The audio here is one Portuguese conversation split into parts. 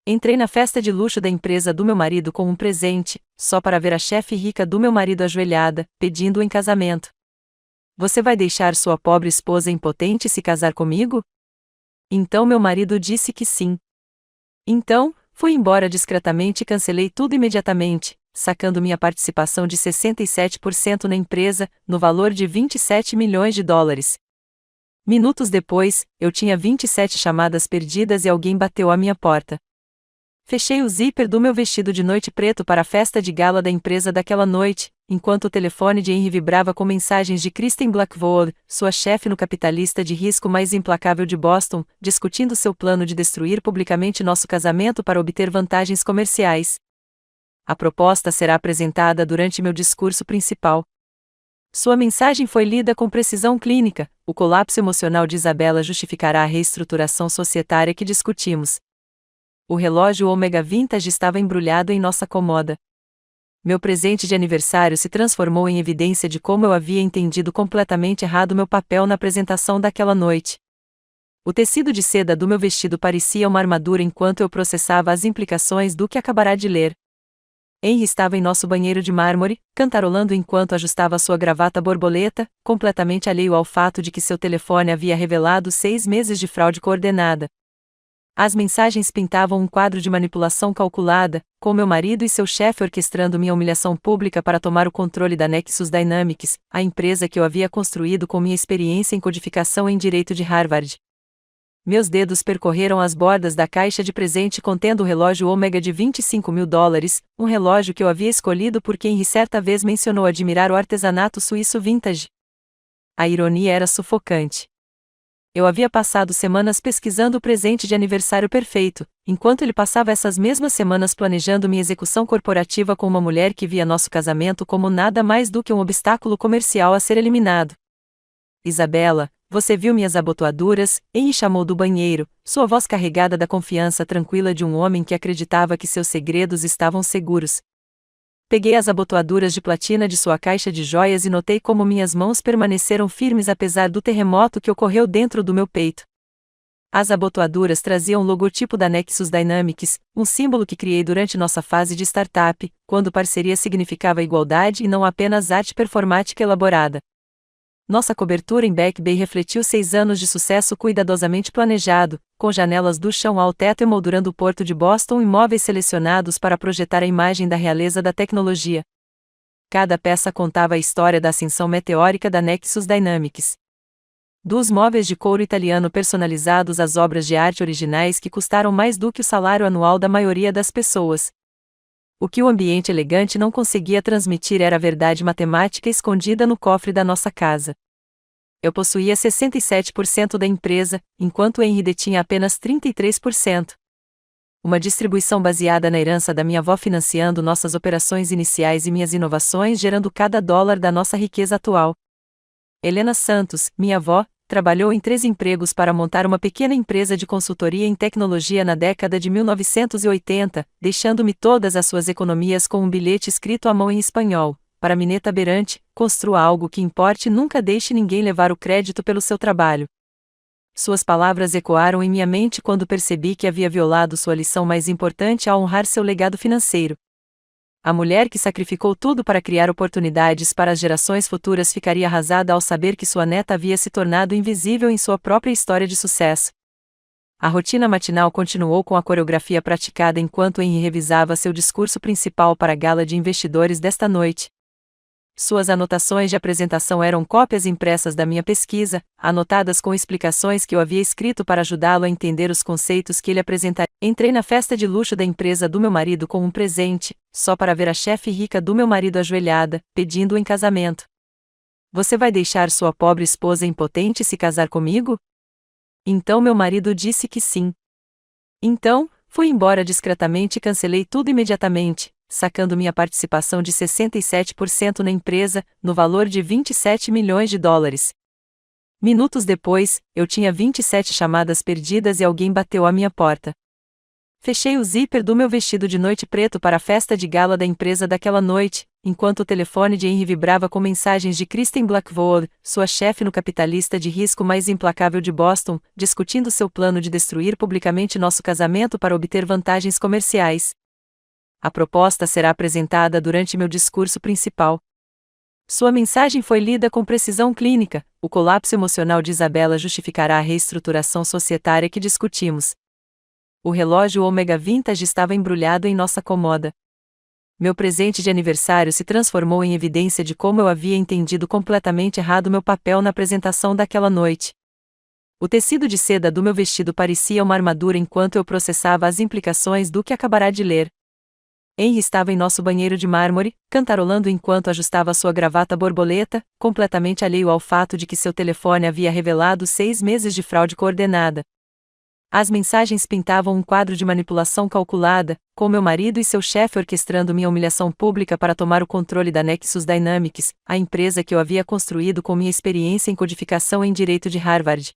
Entrei na festa de luxo da empresa do meu marido com um presente, só para ver a chefe rica do meu marido ajoelhada, pedindo-o em casamento. Você vai deixar sua pobre esposa impotente se casar comigo? Então meu marido disse que sim. Então, fui embora discretamente e cancelei tudo imediatamente, sacando minha participação de 67% na empresa, no valor de 27 milhões de dólares. Minutos depois, eu tinha 27 chamadas perdidas e alguém bateu à minha porta. Fechei o zíper do meu vestido de noite preto para a festa de gala da empresa daquela noite, enquanto o telefone de Henry vibrava com mensagens de Kristen Blackwood, sua chefe no capitalista de risco mais implacável de Boston, discutindo seu plano de destruir publicamente nosso casamento para obter vantagens comerciais. A proposta será apresentada durante meu discurso principal. Sua mensagem foi lida com precisão clínica. O colapso emocional de Isabela justificará a reestruturação societária que discutimos. O relógio Omega Vintage estava embrulhado em nossa comoda. Meu presente de aniversário se transformou em evidência de como eu havia entendido completamente errado meu papel na apresentação daquela noite. O tecido de seda do meu vestido parecia uma armadura enquanto eu processava as implicações do que acabará de ler. Henry estava em nosso banheiro de mármore, cantarolando enquanto ajustava sua gravata borboleta, completamente alheio ao fato de que seu telefone havia revelado 6 meses de fraude coordenada. As mensagens pintavam um quadro de manipulação calculada, com meu marido e seu chefe orquestrando minha humilhação pública para tomar o controle da Nexus Dynamics, a empresa que eu havia construído com minha experiência em codificação em direito de Harvard. Meus dedos percorreram as bordas da caixa de presente contendo o relógio Omega de 25 mil dólares, um relógio que eu havia escolhido porque Henry certa vez mencionou admirar o artesanato suíço vintage. A ironia era sufocante. Eu havia passado semanas pesquisando o presente de aniversário perfeito, enquanto ele passava essas mesmas semanas planejando minha execução corporativa com uma mulher que via nosso casamento como nada mais do que um obstáculo comercial a ser eliminado. Isabela, você viu minhas abotoaduras? Henry chamou do banheiro, sua voz carregada da confiança tranquila de um homem que acreditava que seus segredos estavam seguros. Peguei as abotoaduras de platina de sua caixa de joias e notei como minhas mãos permaneceram firmes apesar do terremoto que ocorreu dentro do meu peito. As abotoaduras traziam o logotipo da Nexus Dynamics, um símbolo que criei durante nossa fase de startup, quando parceria significava igualdade e não apenas arte performática elaborada. Nossa cobertura em Back Bay refletiu 6 anos de sucesso cuidadosamente planejado, com janelas do chão ao teto emoldurando o porto de Boston e móveis selecionados para projetar a imagem da realeza da tecnologia. Cada peça contava a história da ascensão meteórica da Nexus Dynamics. Dos móveis de couro italiano personalizados às obras de arte originais que custaram mais do que o salário anual da maioria das pessoas. O que o ambiente elegante não conseguia transmitir era a verdade matemática escondida no cofre da nossa casa. Eu possuía 67% da empresa, enquanto Henry detinha apenas 33%. Uma distribuição baseada na herança da minha avó financiando nossas operações iniciais e minhas inovações gerando cada dólar da nossa riqueza atual. Helena Santos, minha avó, trabalhou em 3 empregos para montar uma pequena empresa de consultoria em tecnologia na década de 1980, deixando-me todas as suas economias com um bilhete escrito à mão em espanhol. Para Mineta Berante, construa algo que importe e nunca deixe ninguém levar o crédito pelo seu trabalho. Suas palavras ecoaram em minha mente quando percebi que havia violado sua lição mais importante ao honrar seu legado financeiro. A mulher que sacrificou tudo para criar oportunidades para as gerações futuras ficaria arrasada ao saber que sua neta havia se tornado invisível em sua própria história de sucesso. A rotina matinal continuou com a coreografia praticada enquanto Henry revisava seu discurso principal para a gala de investidores desta noite. Suas anotações de apresentação eram cópias impressas da minha pesquisa, anotadas com explicações que eu havia escrito para ajudá-lo a entender os conceitos que ele apresentaria. Entrei na festa de luxo da empresa do meu marido com um presente, só para ver a chefe rica do meu marido ajoelhada, pedindo-o em casamento. Você vai deixar sua pobre esposa impotente se casar comigo? Então meu marido disse que sim. Então, fui embora discretamente e cancelei tudo imediatamente, sacando minha participação de 67% na empresa, no valor de 27 milhões de dólares. Minutos depois, eu tinha 27 chamadas perdidas e alguém bateu à minha porta. Fechei o zíper do meu vestido de noite preto para a festa de gala da empresa daquela noite, enquanto o telefone de Henry vibrava com mensagens de Kristen Blackwood, sua chefe no capitalista de risco mais implacável de Boston, discutindo seu plano de destruir publicamente nosso casamento para obter vantagens comerciais. A proposta será apresentada durante meu discurso principal. Sua mensagem foi lida com precisão clínica. O colapso emocional de Isabella justificará a reestruturação societária que discutimos. O relógio Omega Vintage estava embrulhado em nossa comoda. Meu presente de aniversário se transformou em evidência de como eu havia entendido completamente errado meu papel na apresentação daquela noite. O tecido de seda do meu vestido parecia uma armadura enquanto eu processava as implicações do que acabará de ler. Henry estava em nosso banheiro de mármore, cantarolando enquanto ajustava sua gravata borboleta, completamente alheio ao fato de que seu telefone havia revelado 6 meses de fraude coordenada. As mensagens pintavam um quadro de manipulação calculada, com meu marido e seu chefe orquestrando minha humilhação pública para tomar o controle da Nexus Dynamics, a empresa que eu havia construído com minha experiência em codificação em direito de Harvard.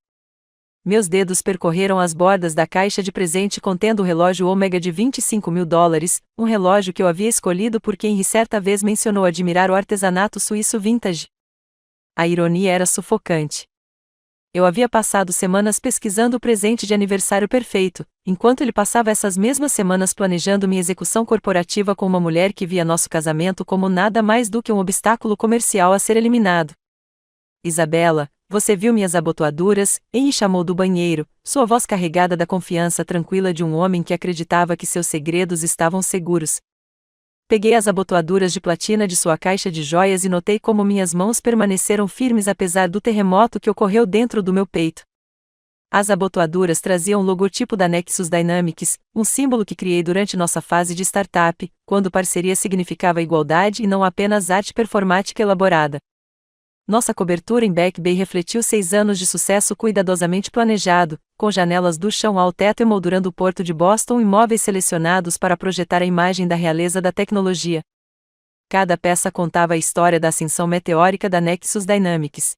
Meus dedos percorreram as bordas da caixa de presente contendo o relógio Omega de $25.000, um relógio que eu havia escolhido porque Henry certa vez mencionou admirar o artesanato suíço vintage. A ironia era sufocante. Eu havia passado semanas pesquisando o presente de aniversário perfeito, enquanto ele passava essas mesmas semanas planejando minha execução corporativa com uma mulher que via nosso casamento como nada mais do que um obstáculo comercial a ser eliminado. Isabella, você viu minhas abotoaduras? Henry chamou do banheiro, sua voz carregada da confiança tranquila de um homem que acreditava que seus segredos estavam seguros. Peguei as abotoaduras de platina de sua caixa de joias e notei como minhas mãos permaneceram firmes apesar do terremoto que ocorreu dentro do meu peito. As abotoaduras traziam o logotipo da Nexus Dynamics, um símbolo que criei durante nossa fase de startup, quando parceria significava igualdade e não apenas arte performática elaborada. Nossa cobertura em Back Bay refletiu 6 anos de sucesso cuidadosamente planejado, com janelas do chão ao teto emoldurando o porto de Boston e móveis selecionados para projetar a imagem da realeza da tecnologia. Cada peça contava a história da ascensão meteórica da Nexus Dynamics.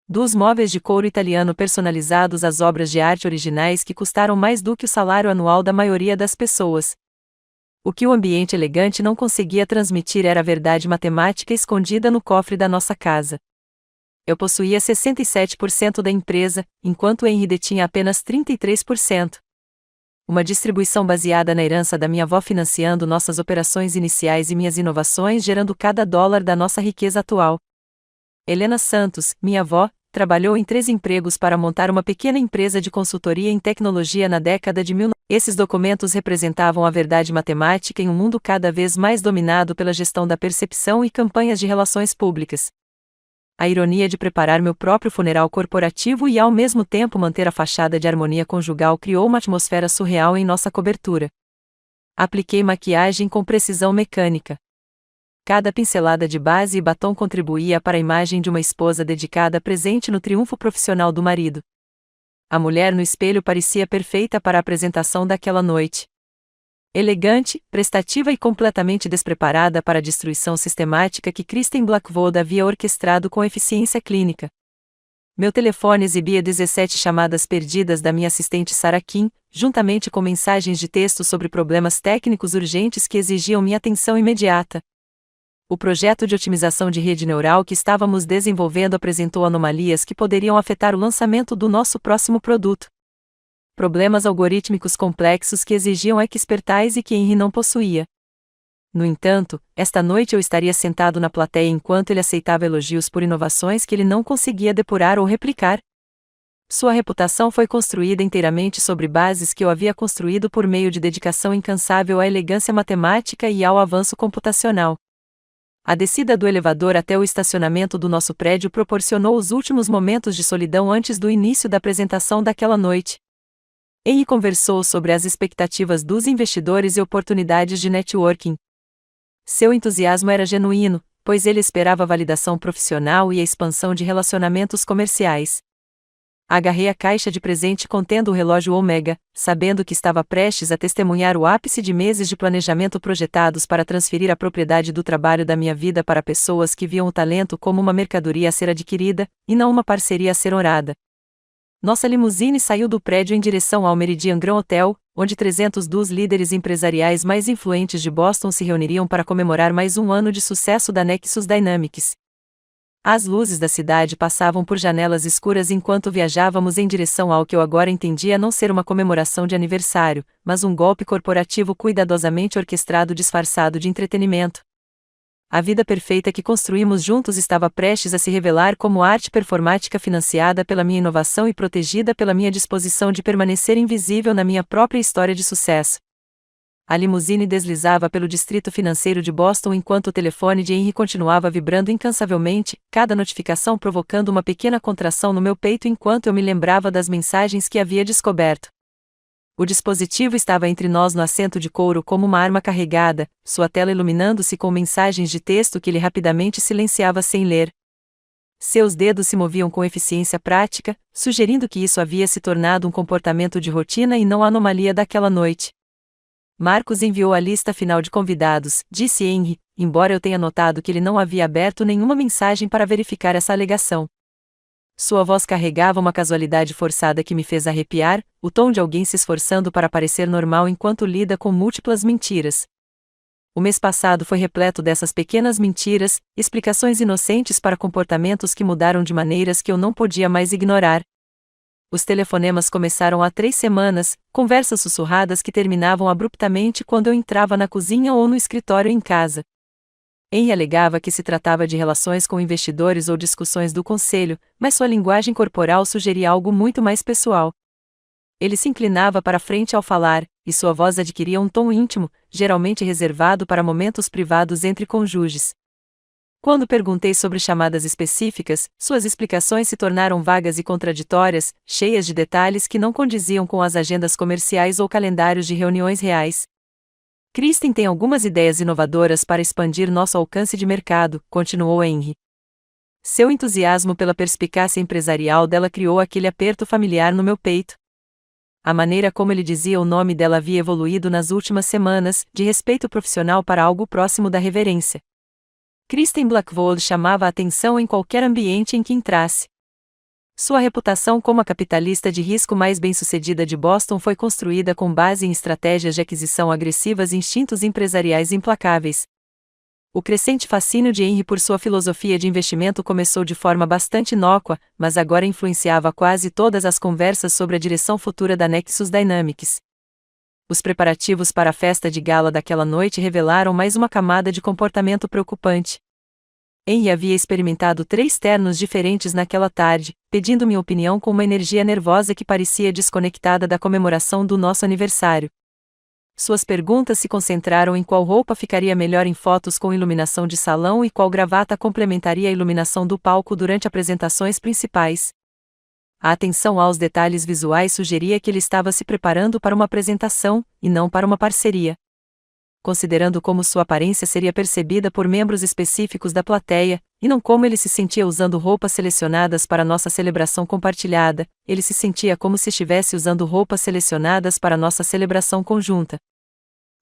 Dos móveis de couro italiano personalizados às obras de arte originais que custaram mais do que o salário anual da maioria das pessoas. O que o ambiente elegante não conseguia transmitir era a verdade matemática escondida no cofre da nossa casa. Eu possuía 67% da empresa, enquanto Henry detinha apenas 33%. Uma distribuição baseada na herança da minha avó financiando nossas operações iniciais e minhas inovações gerando cada dólar da nossa riqueza atual. Helena Santos, minha avó, trabalhou em 3 empregos para montar uma pequena empresa de consultoria em tecnologia na década de 1900. Esses documentos representavam a verdade matemática em um mundo cada vez mais dominado pela gestão da percepção e campanhas de relações públicas. A ironia de preparar meu próprio funeral corporativo e ao mesmo tempo manter a fachada de harmonia conjugal criou uma atmosfera surreal em nossa cobertura. Apliquei maquiagem com precisão mecânica. Cada pincelada de base e batom contribuía para a imagem de uma esposa dedicada presente no triunfo profissional do marido. A mulher no espelho parecia perfeita para a apresentação daquela noite. Elegante, prestativa e completamente despreparada para a destruição sistemática que Kristen Blackwood havia orquestrado com eficiência clínica. Meu telefone exibia 17 chamadas perdidas da minha assistente Sarah Kim, juntamente com mensagens de texto sobre problemas técnicos urgentes que exigiam minha atenção imediata. O projeto de otimização de rede neural que estávamos desenvolvendo apresentou anomalias que poderiam afetar o lançamento do nosso próximo produto. Problemas algorítmicos complexos que exigiam expertise e que Henry não possuía. No entanto, esta noite eu estaria sentado na plateia enquanto ele aceitava elogios por inovações que ele não conseguia depurar ou replicar. Sua reputação foi construída inteiramente sobre bases que eu havia construído por meio de dedicação incansável à elegância matemática e ao avanço computacional. A descida do elevador até o estacionamento do nosso prédio proporcionou os últimos momentos de solidão antes do início da apresentação daquela noite. Henry conversou sobre as expectativas dos investidores e oportunidades de networking. Seu entusiasmo era genuíno, pois ele esperava a validação profissional e a expansão de relacionamentos comerciais. Agarrei a caixa de presente contendo o relógio Omega, sabendo que estava prestes a testemunhar o ápice de meses de planejamento projetados para transferir a propriedade do trabalho da minha vida para pessoas que viam o talento como uma mercadoria a ser adquirida, e não uma parceria a ser honrada. Nossa limusine saiu do prédio em direção ao Meridian Grand Hotel, onde 300 dos líderes empresariais mais influentes de Boston se reuniriam para comemorar mais um ano de sucesso da Nexus Dynamics. As luzes da cidade passavam por janelas escuras enquanto viajávamos em direção ao que eu agora entendia não ser uma comemoração de aniversário, mas um golpe corporativo cuidadosamente orquestrado disfarçado de entretenimento. A vida perfeita que construímos juntos estava prestes a se revelar como arte performática financiada pela minha inovação e protegida pela minha disposição de permanecer invisível na minha própria história de sucesso. A limusine deslizava pelo distrito financeiro de Boston enquanto o telefone de Henry continuava vibrando incansavelmente, cada notificação provocando uma pequena contração no meu peito enquanto eu me lembrava das mensagens que havia descoberto. O dispositivo estava entre nós no assento de couro como uma arma carregada, sua tela iluminando-se com mensagens de texto que ele rapidamente silenciava sem ler. Seus dedos se moviam com eficiência prática, sugerindo que isso havia se tornado um comportamento de rotina e não a anomalia daquela noite. Marcos enviou a lista final de convidados, disse Henry, embora eu tenha notado que ele não havia aberto nenhuma mensagem para verificar essa alegação. Sua voz carregava uma casualidade forçada que me fez arrepiar, o tom de alguém se esforçando para parecer normal enquanto lida com múltiplas mentiras. O mês passado foi repleto dessas pequenas mentiras, explicações inocentes para comportamentos que mudaram de maneiras que eu não podia mais ignorar. Os telefonemas começaram há 3 semanas, conversas sussurradas que terminavam abruptamente quando eu entrava na cozinha ou no escritório em casa. Henry alegava que se tratava de relações com investidores ou discussões do conselho, mas sua linguagem corporal sugeria algo muito mais pessoal. Ele se inclinava para frente ao falar, e sua voz adquiria um tom íntimo, geralmente reservado para momentos privados entre cônjuges. Quando perguntei sobre chamadas específicas, suas explicações se tornaram vagas e contraditórias, cheias de detalhes que não condiziam com as agendas comerciais ou calendários de reuniões reais. Kristen tem algumas ideias inovadoras para expandir nosso alcance de mercado, continuou Henry. Seu entusiasmo pela perspicácia empresarial dela criou aquele aperto familiar no meu peito. A maneira como ele dizia o nome dela havia evoluído nas últimas semanas, de respeito profissional para algo próximo da reverência. Kristen Blackwood chamava a atenção em qualquer ambiente em que entrasse. Sua reputação como a capitalista de risco mais bem-sucedida de Boston foi construída com base em estratégias de aquisição agressivas e instintos empresariais implacáveis. O crescente fascínio de Henry por sua filosofia de investimento começou de forma bastante inócua, mas agora influenciava quase todas as conversas sobre a direção futura da Nexus Dynamics. Os preparativos para a festa de gala daquela noite revelaram mais uma camada de comportamento preocupante. Henry havia experimentado 3 ternos diferentes naquela tarde, pedindo minha opinião com uma energia nervosa que parecia desconectada da comemoração do nosso aniversário. Suas perguntas se concentraram em qual roupa ficaria melhor em fotos com iluminação de salão e qual gravata complementaria a iluminação do palco durante apresentações principais. A atenção aos detalhes visuais sugeria que ele estava se preparando para uma apresentação, e não para uma parceria. Considerando como sua aparência seria percebida por membros específicos da plateia, e não como ele se sentia usando roupas selecionadas para nossa celebração compartilhada, ele se sentia como se estivesse usando roupas selecionadas para nossa celebração conjunta.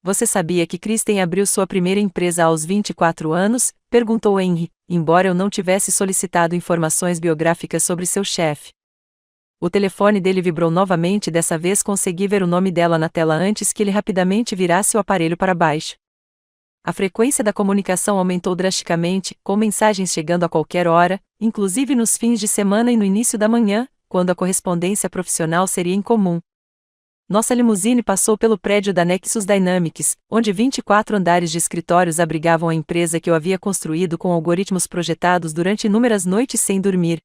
Você sabia que Kristen abriu sua primeira empresa aos 24 anos? Perguntou Henry, embora eu não tivesse solicitado informações biográficas sobre seu chefe. O telefone dele vibrou novamente e dessa vez consegui ver o nome dela na tela antes que ele rapidamente virasse o aparelho para baixo. A frequência da comunicação aumentou drasticamente, com mensagens chegando a qualquer hora, inclusive nos fins de semana e no início da manhã, quando a correspondência profissional seria incomum. Nossa limusine passou pelo prédio da Nexus Dynamics, onde 24 andares de escritórios abrigavam a empresa que eu havia construído com algoritmos projetados durante inúmeras noites sem dormir.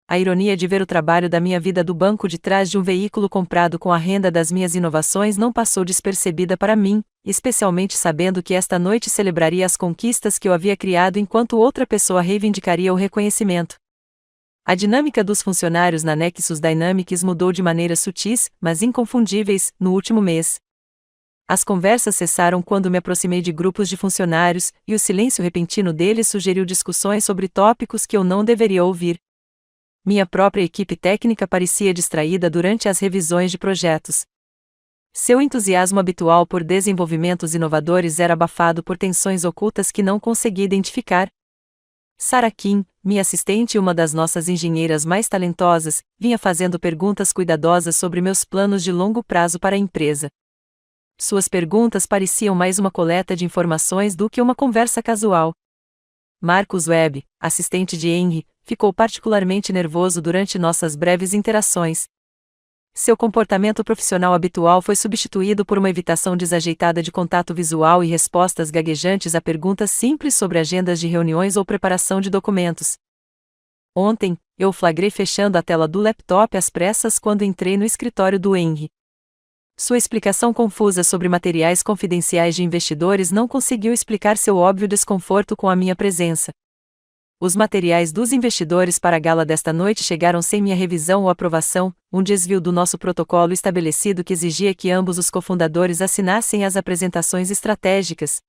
A ironia de ver o trabalho da minha vida do banco de trás de um veículo comprado com a renda das minhas inovações não passou despercebida para mim, especialmente sabendo que esta noite celebraria as conquistas que eu havia criado enquanto outra pessoa reivindicaria o reconhecimento. A dinâmica dos funcionários na Nexus Dynamics mudou de maneiras sutis, mas inconfundíveis, no último mês. As conversas cessaram quando me aproximei de grupos de funcionários, e o silêncio repentino deles sugeriu discussões sobre tópicos que eu não deveria ouvir. Minha própria equipe técnica parecia distraída durante as revisões de projetos. Seu entusiasmo habitual por desenvolvimentos inovadores era abafado por tensões ocultas que não consegui identificar. Sarah Kim, minha assistente e uma das nossas engenheiras mais talentosas, vinha fazendo perguntas cuidadosas sobre meus planos de longo prazo para a empresa. Suas perguntas pareciam mais uma coleta de informações do que uma conversa casual. Marcus Webb, assistente de Henry, ficou particularmente nervoso durante nossas breves interações. Seu comportamento profissional habitual foi substituído por uma evitação desajeitada de contato visual e respostas gaguejantes a perguntas simples sobre agendas de reuniões ou preparação de documentos. Ontem, eu o flagrei fechando a tela do laptop às pressas quando entrei no escritório do Henry. Sua explicação confusa sobre materiais confidenciais de investidores não conseguiu explicar seu óbvio desconforto com a minha presença. Os materiais dos investidores para a gala desta noite chegaram sem minha revisão ou aprovação, um desvio do nosso protocolo estabelecido que exigia que ambos os cofundadores assinassem as apresentações estratégicas.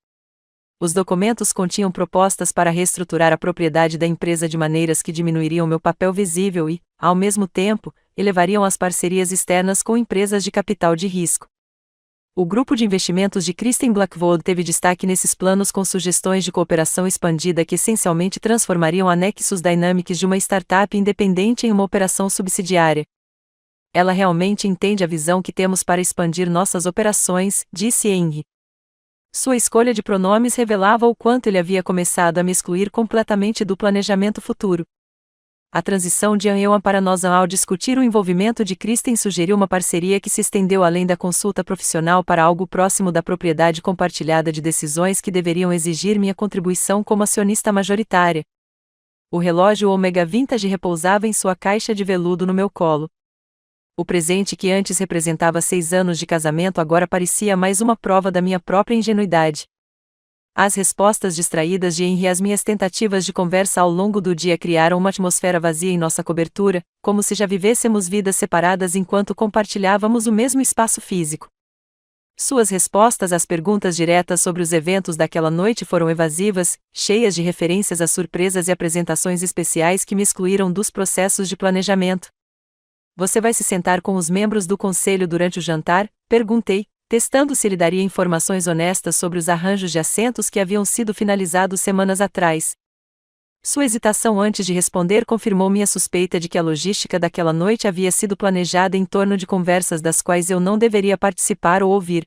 Os documentos continham propostas para reestruturar a propriedade da empresa de maneiras que diminuiriam meu papel visível e, ao mesmo tempo, elevariam as parcerias externas com empresas de capital de risco. O grupo de investimentos de Kristen Blackwood teve destaque nesses planos com sugestões de cooperação expandida que essencialmente transformariam a Nexus Dynamics de uma startup independente em uma operação subsidiária. Ela realmente entende a visão que temos para expandir nossas operações, disse Henry. Sua escolha de pronomes revelava o quanto ele havia começado a me excluir completamente do planejamento futuro. A transição de Ann para nós ao discutir o envolvimento de Kristen sugeriu uma parceria que se estendeu além da consulta profissional para algo próximo da propriedade compartilhada de decisões que deveriam exigir minha contribuição como acionista majoritária. O relógio Omega Vintage repousava em sua caixa de veludo no meu colo. O presente que antes representava 6 anos de casamento agora parecia mais uma prova da minha própria ingenuidade. As respostas distraídas de Henry às minhas tentativas de conversa ao longo do dia criaram uma atmosfera vazia em nossa cobertura, como se já vivêssemos vidas separadas enquanto compartilhávamos o mesmo espaço físico. Suas respostas às perguntas diretas sobre os eventos daquela noite foram evasivas, cheias de referências a surpresas e apresentações especiais que me excluíram dos processos de planejamento. Você vai se sentar com os membros do conselho durante o jantar? Perguntei, testando se ele daria informações honestas sobre os arranjos de assentos que haviam sido finalizados semanas atrás. Sua hesitação antes de responder confirmou minha suspeita de que a logística daquela noite havia sido planejada em torno de conversas das quais eu não deveria participar ou ouvir.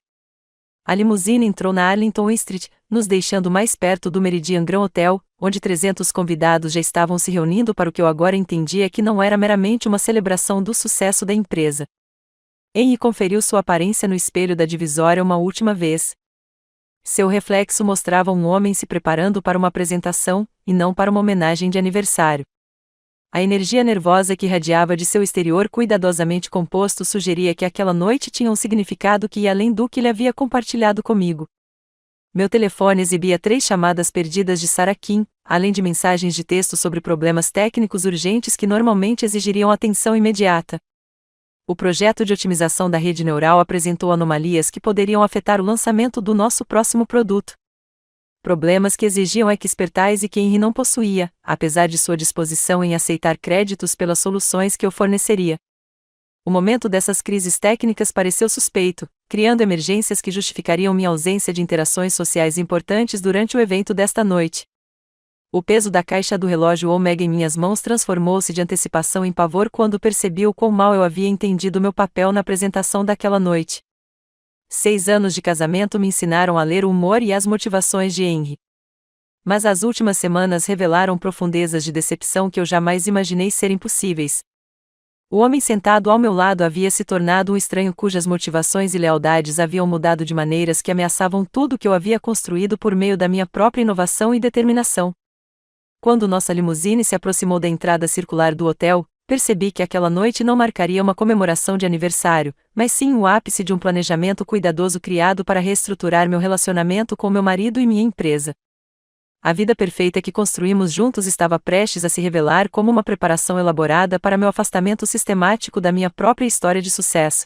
A limusine entrou na Arlington Street, nos deixando mais perto do Meridian Grand Hotel, onde 300 convidados já estavam se reunindo para o que eu agora entendia que não era meramente uma celebração do sucesso da empresa. Henry conferiu sua aparência no espelho da divisória uma última vez. Seu reflexo mostrava um homem se preparando para uma apresentação, e não para uma homenagem de aniversário. A energia nervosa que irradiava de seu exterior cuidadosamente composto sugeria que aquela noite tinha um significado que ia além do que ele havia compartilhado comigo. Meu telefone exibia 3 chamadas perdidas de Sarah Kim, além de mensagens de texto sobre problemas técnicos urgentes que normalmente exigiriam atenção imediata. O projeto de otimização da rede neural apresentou anomalias que poderiam afetar o lançamento do nosso próximo produto. Problemas que exigiam expertise e que Henry não possuía, apesar de sua disposição em aceitar créditos pelas soluções que eu forneceria. O momento dessas crises técnicas pareceu suspeito, criando emergências que justificariam minha ausência de interações sociais importantes durante o evento desta noite. O peso da caixa do relógio Omega em minhas mãos transformou-se de antecipação em pavor quando percebi o quão mal eu havia entendido meu papel na apresentação daquela noite. 6 anos de casamento me ensinaram a ler o humor e as motivações de Henry. Mas as últimas semanas revelaram profundezas de decepção que eu jamais imaginei serem possíveis. O homem sentado ao meu lado havia se tornado um estranho cujas motivações e lealdades haviam mudado de maneiras que ameaçavam tudo que eu havia construído por meio da minha própria inovação e determinação. Quando nossa limusine se aproximou da entrada circular do hotel, percebi que aquela noite não marcaria uma comemoração de aniversário, mas sim o ápice de um planejamento cuidadoso criado para reestruturar meu relacionamento com meu marido e minha empresa. A vida perfeita que construímos juntos estava prestes a se revelar como uma preparação elaborada para meu afastamento sistemático da minha própria história de sucesso.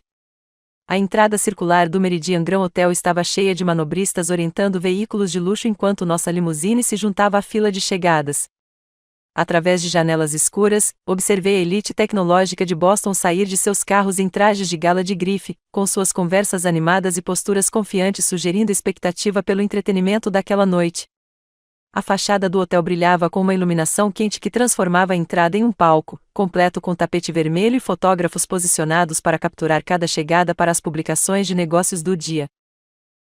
A entrada circular do Meridian Grand Hotel estava cheia de manobristas orientando veículos de luxo enquanto nossa limusine se juntava à fila de chegadas. Através de janelas escuras, observei a elite tecnológica de Boston sair de seus carros em trajes de gala de grife, com suas conversas animadas e posturas confiantes sugerindo expectativa pelo entretenimento daquela noite. A fachada do hotel brilhava com uma iluminação quente que transformava a entrada em um palco, completo com tapete vermelho e fotógrafos posicionados para capturar cada chegada para as publicações de negócios do dia.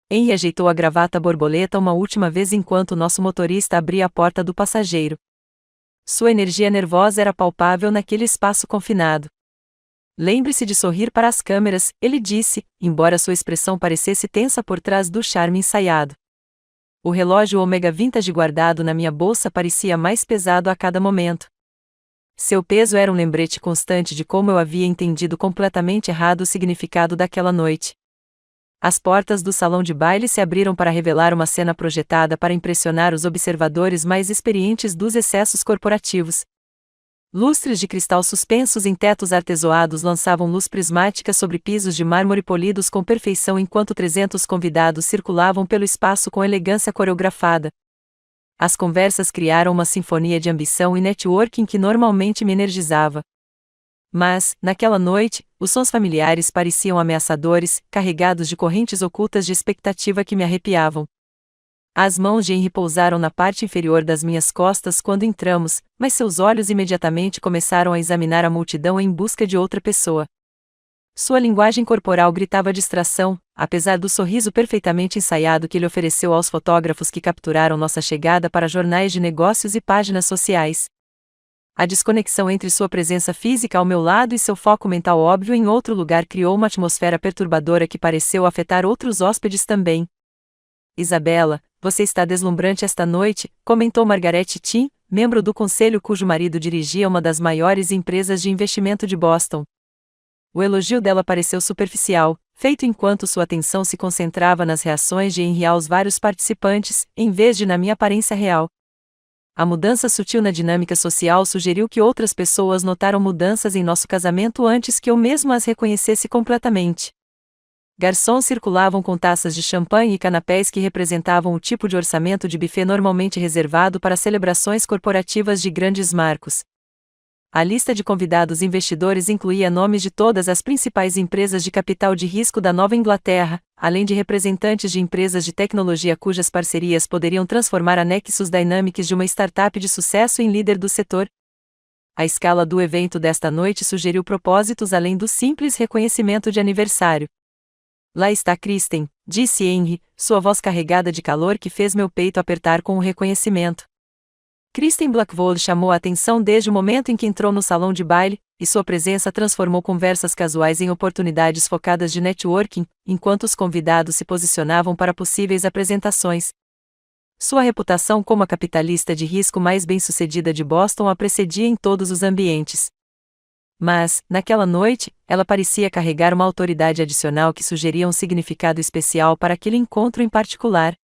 Henry ajeitou a gravata borboleta uma última vez enquanto nosso motorista abria a porta do passageiro. Sua energia nervosa era palpável naquele espaço confinado. Lembre-se de sorrir para as câmeras, ele disse, embora sua expressão parecesse tensa por trás do charme ensaiado. O relógio Omega Vintage guardado na minha bolsa parecia mais pesado a cada momento. Seu peso era um lembrete constante de como eu havia entendido completamente errado o significado daquela noite. As portas do salão de baile se abriram para revelar uma cena projetada para impressionar os observadores mais experientes dos excessos corporativos. Lustres de cristal suspensos em tetos artesoados lançavam luz prismática sobre pisos de mármore polidos com perfeição enquanto 300 convidados circulavam pelo espaço com elegância coreografada. As conversas criaram uma sinfonia de ambição e networking que normalmente me energizava. Mas, naquela noite, os sons familiares pareciam ameaçadores, carregados de correntes ocultas de expectativa que me arrepiavam. As mãos de Henry pousaram na parte inferior das minhas costas quando entramos, mas seus olhos imediatamente começaram a examinar a multidão em busca de outra pessoa. Sua linguagem corporal gritava distração, apesar do sorriso perfeitamente ensaiado que ele ofereceu aos fotógrafos que capturaram nossa chegada para jornais de negócios e páginas sociais. A desconexão entre sua presença física ao meu lado e seu foco mental óbvio em outro lugar criou uma atmosfera perturbadora que pareceu afetar outros hóspedes também. Isabela, você está deslumbrante esta noite, comentou Margaret Tim, membro do conselho cujo marido dirigia uma das maiores empresas de investimento de Boston. O elogio dela pareceu superficial, feito enquanto sua atenção se concentrava nas reações de Henry aos vários participantes, em vez de na minha aparência real. A mudança sutil na dinâmica social sugeriu que outras pessoas notaram mudanças em nosso casamento antes que eu mesmo as reconhecesse completamente. Garçons circulavam com taças de champanhe e canapés que representavam o tipo de orçamento de buffet normalmente reservado para celebrações corporativas de grandes marcos. A lista de convidados investidores incluía nomes de todas as principais empresas de capital de risco da Nova Inglaterra, além de representantes de empresas de tecnologia cujas parcerias poderiam transformar a Nexus Dynamics de uma startup de sucesso em líder do setor. A escala do evento desta noite sugeriu propósitos além do simples reconhecimento de aniversário. Lá está Kristen, disse Henry, sua voz carregada de calor que fez meu peito apertar com o reconhecimento. Kristen Blackwood chamou a atenção desde o momento em que entrou no salão de baile, e sua presença transformou conversas casuais em oportunidades focadas de networking, enquanto os convidados se posicionavam para possíveis apresentações. Sua reputação como a capitalista de risco mais bem-sucedida de Boston a precedia em todos os ambientes. Mas, naquela noite, ela parecia carregar uma autoridade adicional que sugeria um significado especial para aquele encontro em particular.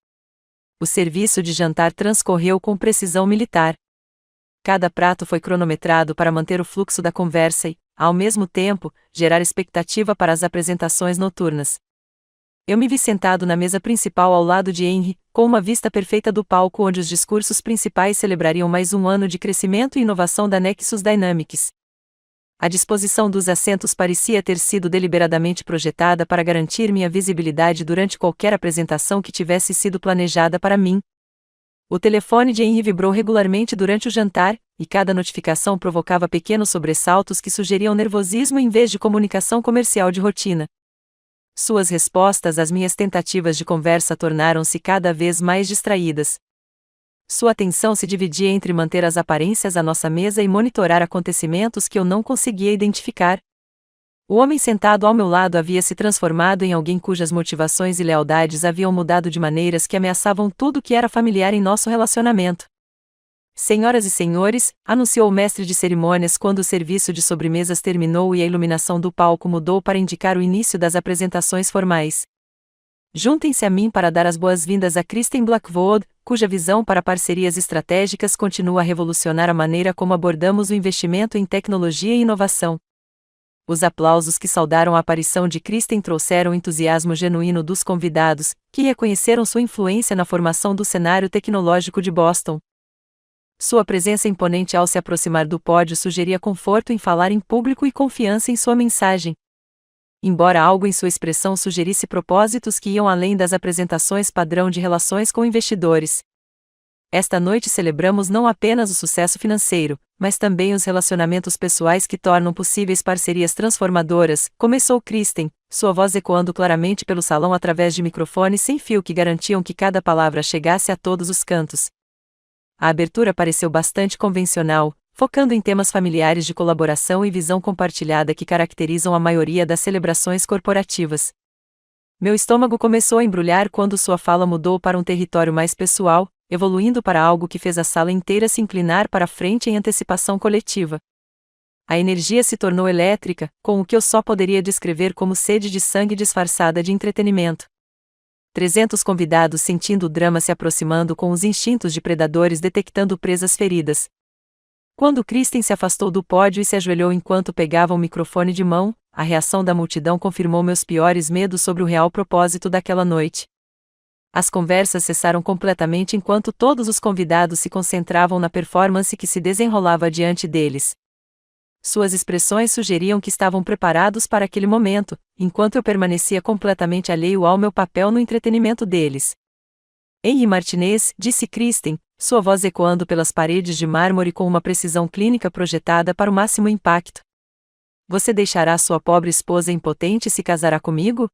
O serviço de jantar transcorreu com precisão militar. Cada prato foi cronometrado para manter o fluxo da conversa e, ao mesmo tempo, gerar expectativa para as apresentações noturnas. Eu me vi sentado na mesa principal ao lado de Henry, com uma vista perfeita do palco onde os discursos principais celebrariam mais um ano de crescimento e inovação da Nexus Dynamics. A disposição dos assentos parecia ter sido deliberadamente projetada para garantir minha visibilidade durante qualquer apresentação que tivesse sido planejada para mim. O telefone de Henry vibrou regularmente durante o jantar, e cada notificação provocava pequenos sobressaltos que sugeriam nervosismo em vez de comunicação comercial de rotina. Suas respostas às minhas tentativas de conversa tornaram-se cada vez mais distraídas. Sua atenção se dividia entre manter as aparências à nossa mesa e monitorar acontecimentos que eu não conseguia identificar. O homem sentado ao meu lado havia se transformado em alguém cujas motivações e lealdades haviam mudado de maneiras que ameaçavam tudo que era familiar em nosso relacionamento. Senhoras e senhores, anunciou o mestre de cerimônias quando o serviço de sobremesas terminou e a iluminação do palco mudou para indicar o início das apresentações formais. Juntem-se a mim para dar as boas-vindas a Kristen Blackwood, cuja visão para parcerias estratégicas continua a revolucionar a maneira como abordamos o investimento em tecnologia e inovação. Os aplausos que saudaram a aparição de Kristen trouxeram o entusiasmo genuíno dos convidados, que reconheceram sua influência na formação do cenário tecnológico de Boston. Sua presença imponente ao se aproximar do pódio sugeria conforto em falar em público e confiança em sua mensagem. Embora algo em sua expressão sugerisse propósitos que iam além das apresentações padrão de relações com investidores. Esta noite celebramos não apenas o sucesso financeiro, mas também os relacionamentos pessoais que tornam possíveis parcerias transformadoras, começou Kristen, sua voz ecoando claramente pelo salão através de microfones sem fio que garantiam que cada palavra chegasse a todos os cantos. A abertura pareceu bastante convencional, focando em temas familiares de colaboração e visão compartilhada que caracterizam a maioria das celebrações corporativas. Meu estômago começou a embrulhar quando sua fala mudou para um território mais pessoal, evoluindo para algo que fez a sala inteira se inclinar para a frente em antecipação coletiva. A energia se tornou elétrica, com o que eu só poderia descrever como sede de sangue disfarçada de entretenimento. 300 convidados sentindo o drama se aproximando com os instintos de predadores detectando presas feridas. Quando Kristen se afastou do pódio e se ajoelhou enquanto pegava o microfone de mão, a reação da multidão confirmou meus piores medos sobre o real propósito daquela noite. As conversas cessaram completamente enquanto todos os convidados se concentravam na performance que se desenrolava diante deles. Suas expressões sugeriam que estavam preparados para aquele momento, enquanto eu permanecia completamente alheio ao meu papel no entretenimento deles. Henry Martinez, disse Kristen, sua voz ecoando pelas paredes de mármore com uma precisão clínica projetada para o máximo impacto. Você deixará sua pobre esposa impotente e se casará comigo?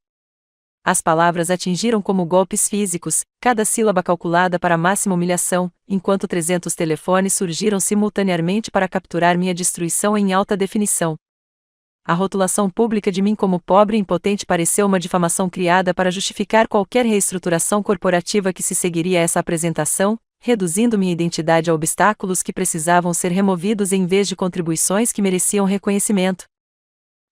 As palavras atingiram como golpes físicos, cada sílaba calculada para a máxima humilhação, enquanto 300 telefones surgiram simultaneamente para capturar minha destruição em alta definição. A rotulação pública de mim como pobre e impotente pareceu uma difamação criada para justificar qualquer reestruturação corporativa que se seguiria a essa apresentação, reduzindo minha identidade a obstáculos que precisavam ser removidos em vez de contribuições que mereciam reconhecimento.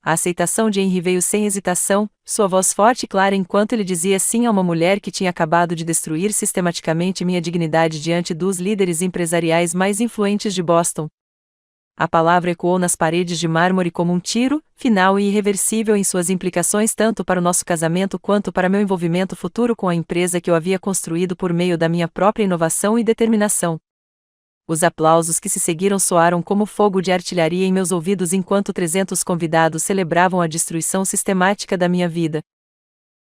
A aceitação de Henry veio sem hesitação, sua voz forte e clara enquanto ele dizia sim a uma mulher que tinha acabado de destruir sistematicamente minha dignidade diante dos líderes empresariais mais influentes de Boston. A palavra ecoou nas paredes de mármore como um tiro, final e irreversível em suas implicações tanto para o nosso casamento quanto para meu envolvimento futuro com a empresa que eu havia construído por meio da minha própria inovação e determinação. Os aplausos que se seguiram soaram como fogo de artilharia em meus ouvidos enquanto 300 convidados celebravam a destruição sistemática da minha vida.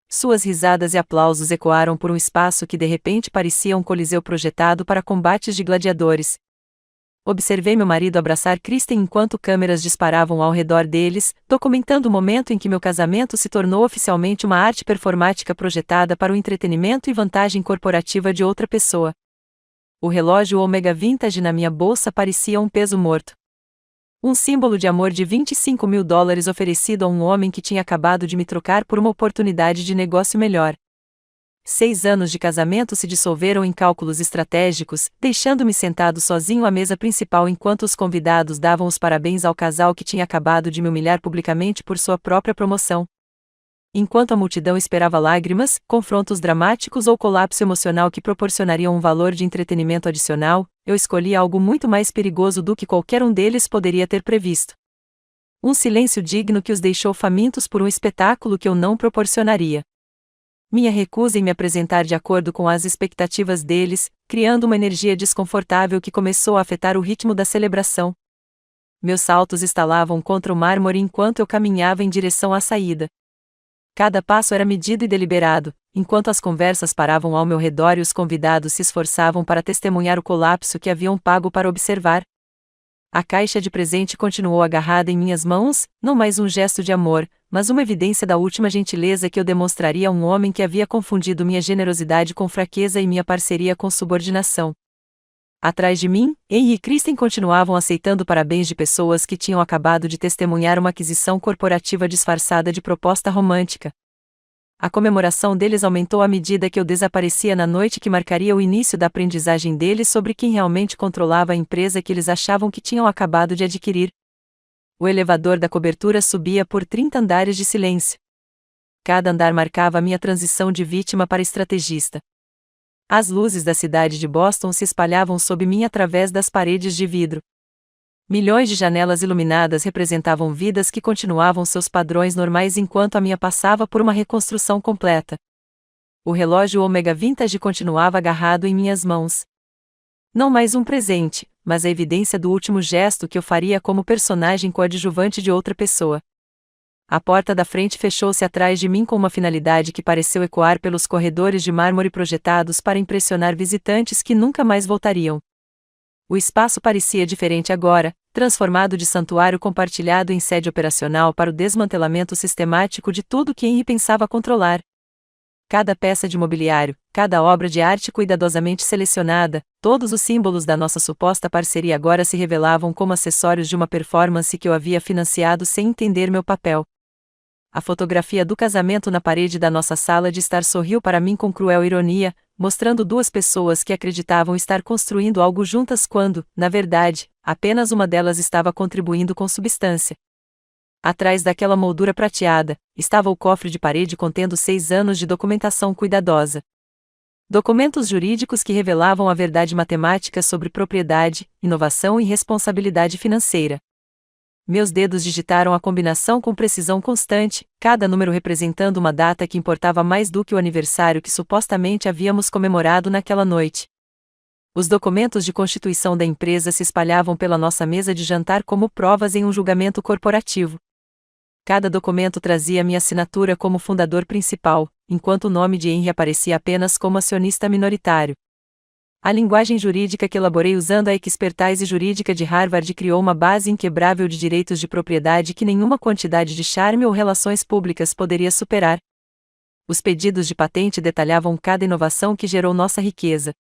Suas risadas e aplausos ecoaram por um espaço que de repente parecia um coliseu projetado para combates de gladiadores. Observei meu marido abraçar Kristen enquanto câmeras disparavam ao redor deles, documentando o momento em que meu casamento se tornou oficialmente uma arte performática projetada para o entretenimento e vantagem corporativa de outra pessoa. O relógio Omega Vintage na minha bolsa parecia um peso morto. Um símbolo de amor de $25.000 oferecido a um homem que tinha acabado de me trocar por uma oportunidade de negócio melhor. 6 anos de casamento se dissolveram em cálculos estratégicos, deixando-me sentado sozinho à mesa principal enquanto os convidados davam os parabéns ao casal que tinha acabado de me humilhar publicamente por sua própria promoção. Enquanto a multidão esperava lágrimas, confrontos dramáticos ou colapso emocional que proporcionariam um valor de entretenimento adicional, eu escolhi algo muito mais perigoso do que qualquer um deles poderia ter previsto. Um silêncio digno que os deixou famintos por um espetáculo que eu não proporcionaria. Minha recusa em me apresentar de acordo com as expectativas deles, criando uma energia desconfortável que começou a afetar o ritmo da celebração. Meus saltos estalavam contra o mármore enquanto eu caminhava em direção à saída. Cada passo era medido e deliberado, enquanto as conversas paravam ao meu redor e os convidados se esforçavam para testemunhar o colapso que haviam pago para observar. A caixa de presente continuou agarrada em minhas mãos, não mais um gesto de amor, mas uma evidência da última gentileza que eu demonstraria a um homem que havia confundido minha generosidade com fraqueza e minha parceria com subordinação. Atrás de mim, Henry e Kristen continuavam aceitando parabéns de pessoas que tinham acabado de testemunhar uma aquisição corporativa disfarçada de proposta romântica. A comemoração deles aumentou à medida que eu desaparecia na noite que marcaria o início da aprendizagem deles sobre quem realmente controlava a empresa que eles achavam que tinham acabado de adquirir. O elevador da cobertura subia por 30 andares de silêncio. Cada andar marcava a minha transição de vítima para estrategista. As luzes da cidade de Boston se espalhavam sob mim através das paredes de vidro. Milhões de janelas iluminadas representavam vidas que continuavam seus padrões normais enquanto a minha passava por uma reconstrução completa. O relógio Omega Vintage continuava agarrado em minhas mãos. Não mais um presente, mas a evidência do último gesto que eu faria como personagem coadjuvante de outra pessoa. A porta da frente fechou-se atrás de mim com uma finalidade que pareceu ecoar pelos corredores de mármore projetados para impressionar visitantes que nunca mais voltariam. O espaço parecia diferente agora, transformado de santuário compartilhado em sede operacional para o desmantelamento sistemático de tudo que Henry pensava controlar. Cada peça de mobiliário, cada obra de arte cuidadosamente selecionada, todos os símbolos da nossa suposta parceria agora se revelavam como acessórios de uma performance que eu havia financiado sem entender meu papel. A fotografia do casamento na parede da nossa sala de estar sorriu para mim com cruel ironia, mostrando duas pessoas que acreditavam estar construindo algo juntas quando, na verdade, apenas uma delas estava contribuindo com substância. Atrás daquela moldura prateada, estava o cofre de parede contendo 6 anos de documentação cuidadosa. Documentos jurídicos que revelavam a verdade matemática sobre propriedade, inovação e responsabilidade financeira. Meus dedos digitaram a combinação com precisão constante, cada número representando uma data que importava mais do que o aniversário que supostamente havíamos comemorado naquela noite. Os documentos de constituição da empresa se espalhavam pela nossa mesa de jantar como provas em um julgamento corporativo. Cada documento trazia minha assinatura como fundador principal, enquanto o nome de Henry aparecia apenas como acionista minoritário. A linguagem jurídica que elaborei usando a expertise jurídica de Harvard criou uma base inquebrável de direitos de propriedade que nenhuma quantidade de charme ou relações públicas poderia superar. Os pedidos de patente detalhavam cada inovação que gerou nossa riqueza.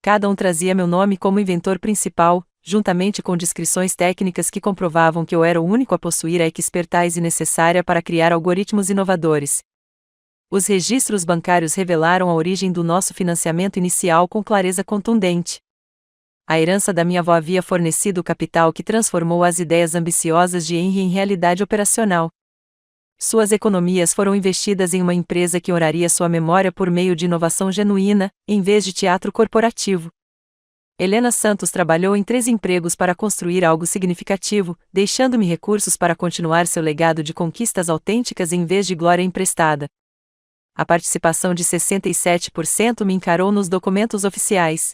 Cada um trazia meu nome como inventor principal, juntamente com descrições técnicas que comprovavam que eu era o único a possuir a expertise necessária para criar algoritmos inovadores. Os registros bancários revelaram a origem do nosso financiamento inicial com clareza contundente. A herança da minha avó havia fornecido o capital que transformou as ideias ambiciosas de Henry em realidade operacional. Suas economias foram investidas em uma empresa que honraria sua memória por meio de inovação genuína, em vez de teatro corporativo. Helena Santos trabalhou em 3 empregos para construir algo significativo, deixando-me recursos para continuar seu legado de conquistas autênticas em vez de glória emprestada. A participação de 67% me encarou nos documentos oficiais.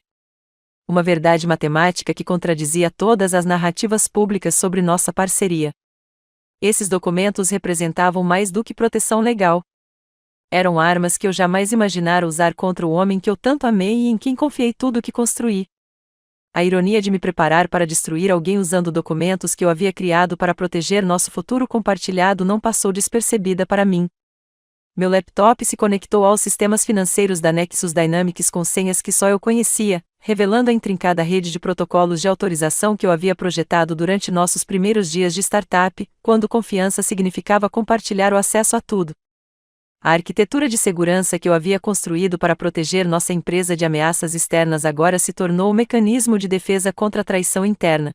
Uma verdade matemática que contradizia todas as narrativas públicas sobre nossa parceria. Esses documentos representavam mais do que proteção legal. Eram armas que eu jamais imaginara usar contra o homem que eu tanto amei e em quem confiei tudo o que construí. A ironia de me preparar para destruir alguém usando documentos que eu havia criado para proteger nosso futuro compartilhado não passou despercebida para mim. Meu laptop se conectou aos sistemas financeiros da Nexus Dynamics com senhas que só eu conhecia, revelando a intrincada rede de protocolos de autorização que eu havia projetado durante nossos primeiros dias de startup, quando confiança significava compartilhar o acesso a tudo. A arquitetura de segurança que eu havia construído para proteger nossa empresa de ameaças externas agora se tornou o mecanismo de defesa contra a traição interna.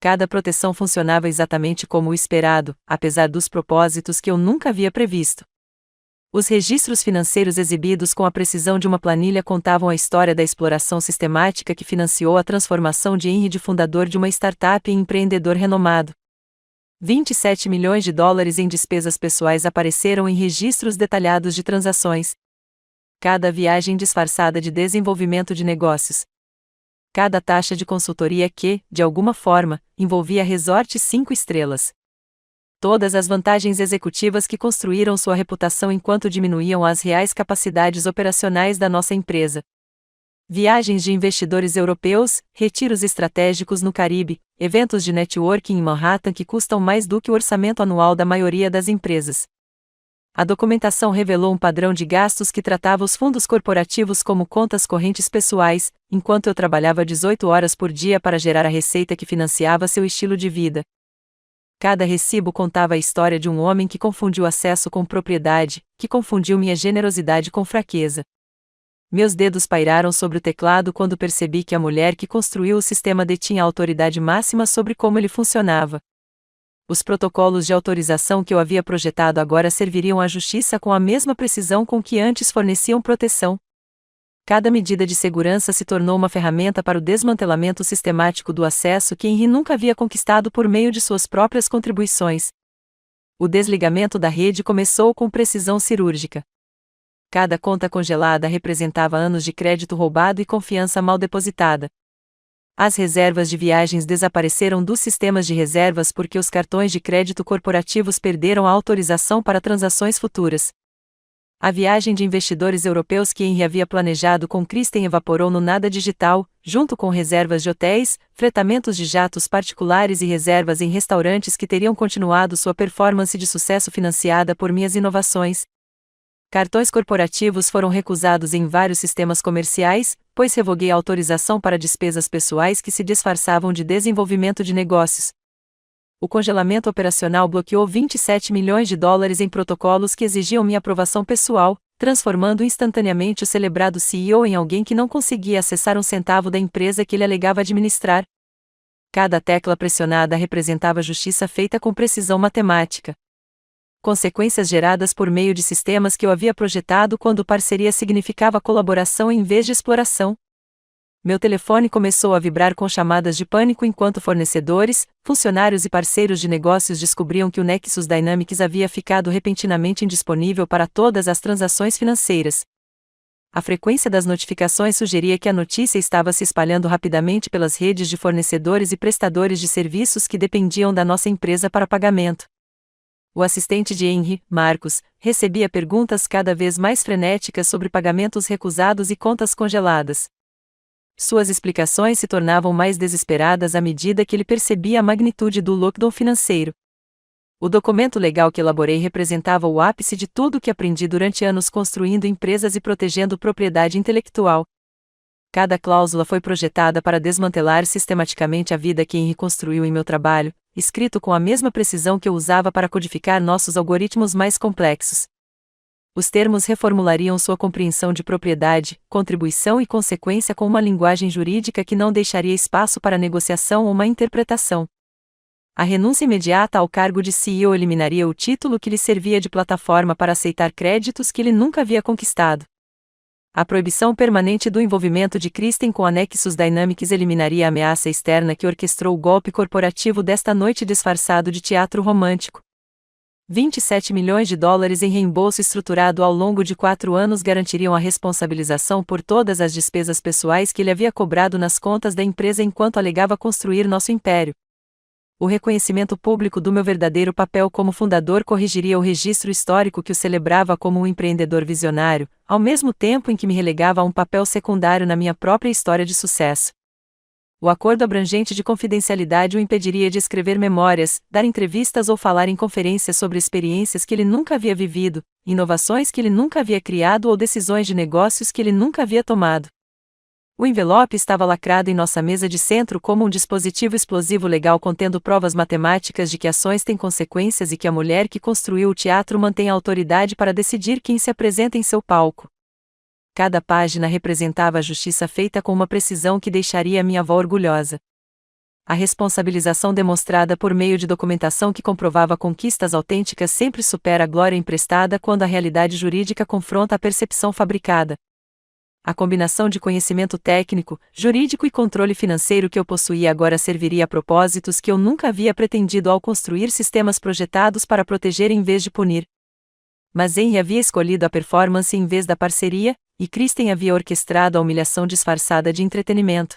Cada proteção funcionava exatamente como o esperado, apesar dos propósitos que eu nunca havia previsto. Os registros financeiros exibidos com a precisão de uma planilha contavam a história da exploração sistemática que financiou a transformação de Henry de fundador de uma startup em empreendedor renomado. 27 milhões de dólares em despesas pessoais apareceram em registros detalhados de transações. Cada viagem disfarçada de desenvolvimento de negócios. Cada taxa de consultoria que, de alguma forma, envolvia resort 5 estrelas. Todas as vantagens executivas que construíram sua reputação enquanto diminuíam as reais capacidades operacionais da nossa empresa. Viagens de investidores europeus, retiros estratégicos no Caribe, eventos de networking em Manhattan que custam mais do que o orçamento anual da maioria das empresas. A documentação revelou um padrão de gastos que tratava os fundos corporativos como contas correntes pessoais, enquanto eu trabalhava 18 horas por dia para gerar a receita que financiava seu estilo de vida. Cada recibo contava a história de um homem que confundiu acesso com propriedade, que confundiu minha generosidade com fraqueza. Meus dedos pairaram sobre o teclado quando percebi que a mulher que construiu o sistema detinha a autoridade máxima sobre como ele funcionava. Os protocolos de autorização que eu havia projetado agora serviriam à justiça com a mesma precisão com que antes forneciam proteção. Cada medida de segurança se tornou uma ferramenta para o desmantelamento sistemático do acesso que Henry nunca havia conquistado por meio de suas próprias contribuições. O desligamento da rede começou com precisão cirúrgica. Cada conta congelada representava anos de crédito roubado e confiança mal depositada. As reservas de viagens desapareceram dos sistemas de reservas porque os cartões de crédito corporativos perderam a autorização para transações futuras. A viagem de investidores europeus que Henry havia planejado com Kristen evaporou no nada digital, junto com reservas de hotéis, fretamentos de jatos particulares e reservas em restaurantes que teriam continuado sua performance de sucesso financiada por minhas inovações. Cartões corporativos foram recusados em vários sistemas comerciais, pois revoguei a autorização para despesas pessoais que se disfarçavam de desenvolvimento de negócios. O congelamento operacional bloqueou 27 milhões de dólares em protocolos que exigiam minha aprovação pessoal, transformando instantaneamente o celebrado CEO em alguém que não conseguia acessar um centavo da empresa que ele alegava administrar. Cada tecla pressionada representava justiça feita com precisão matemática. Consequências geradas por meio de sistemas que eu havia projetado quando parceria significava colaboração em vez de exploração. Meu telefone começou a vibrar com chamadas de pânico enquanto fornecedores, funcionários e parceiros de negócios descobriam que o Nexus Dynamics havia ficado repentinamente indisponível para todas as transações financeiras. A frequência das notificações sugeria que a notícia estava se espalhando rapidamente pelas redes de fornecedores e prestadores de serviços que dependiam da nossa empresa para pagamento. O assistente de Henry, Marcos, recebia perguntas cada vez mais frenéticas sobre pagamentos recusados e contas congeladas. Suas explicações se tornavam mais desesperadas à medida que ele percebia a magnitude do lockdown financeiro. O documento legal que elaborei representava o ápice de tudo o que aprendi durante anos construindo empresas e protegendo propriedade intelectual. Cada cláusula foi projetada para desmantelar sistematicamente a vida que Henry construiu em meu trabalho, escrito com a mesma precisão que eu usava para codificar nossos algoritmos mais complexos. Os termos reformulariam sua compreensão de propriedade, contribuição e consequência com uma linguagem jurídica que não deixaria espaço para negociação ou má interpretação. A renúncia imediata ao cargo de CEO eliminaria o título que lhe servia de plataforma para aceitar créditos que ele nunca havia conquistado. A proibição permanente do envolvimento de Kristen com a Nexus Dynamics eliminaria a ameaça externa que orquestrou o golpe corporativo desta noite disfarçado de teatro romântico. 27 milhões de dólares em reembolso estruturado ao longo de 4 anos garantiriam a responsabilização por todas as despesas pessoais que ele havia cobrado nas contas da empresa enquanto alegava construir nosso império. O reconhecimento público do meu verdadeiro papel como fundador corrigiria o registro histórico que o celebrava como um empreendedor visionário, ao mesmo tempo em que me relegava a um papel secundário na minha própria história de sucesso. O acordo abrangente de confidencialidade o impediria de escrever memórias, dar entrevistas ou falar em conferências sobre experiências que ele nunca havia vivido, inovações que ele nunca havia criado ou decisões de negócios que ele nunca havia tomado. O envelope estava lacrado em nossa mesa de centro como um dispositivo explosivo legal contendo provas matemáticas de que ações têm consequências e que a mulher que construiu o teatro mantém a autoridade para decidir quem se apresenta em seu palco. Cada página representava a justiça feita com uma precisão que deixaria minha avó orgulhosa. A responsabilização demonstrada por meio de documentação que comprovava conquistas autênticas sempre supera a glória emprestada quando a realidade jurídica confronta a percepção fabricada. A combinação de conhecimento técnico, jurídico e controle financeiro que eu possuía agora serviria a propósitos que eu nunca havia pretendido ao construir sistemas projetados para proteger em vez de punir. Mas Henry havia escolhido a performance em vez da parceria, e Kristen havia orquestrado a humilhação disfarçada de entretenimento.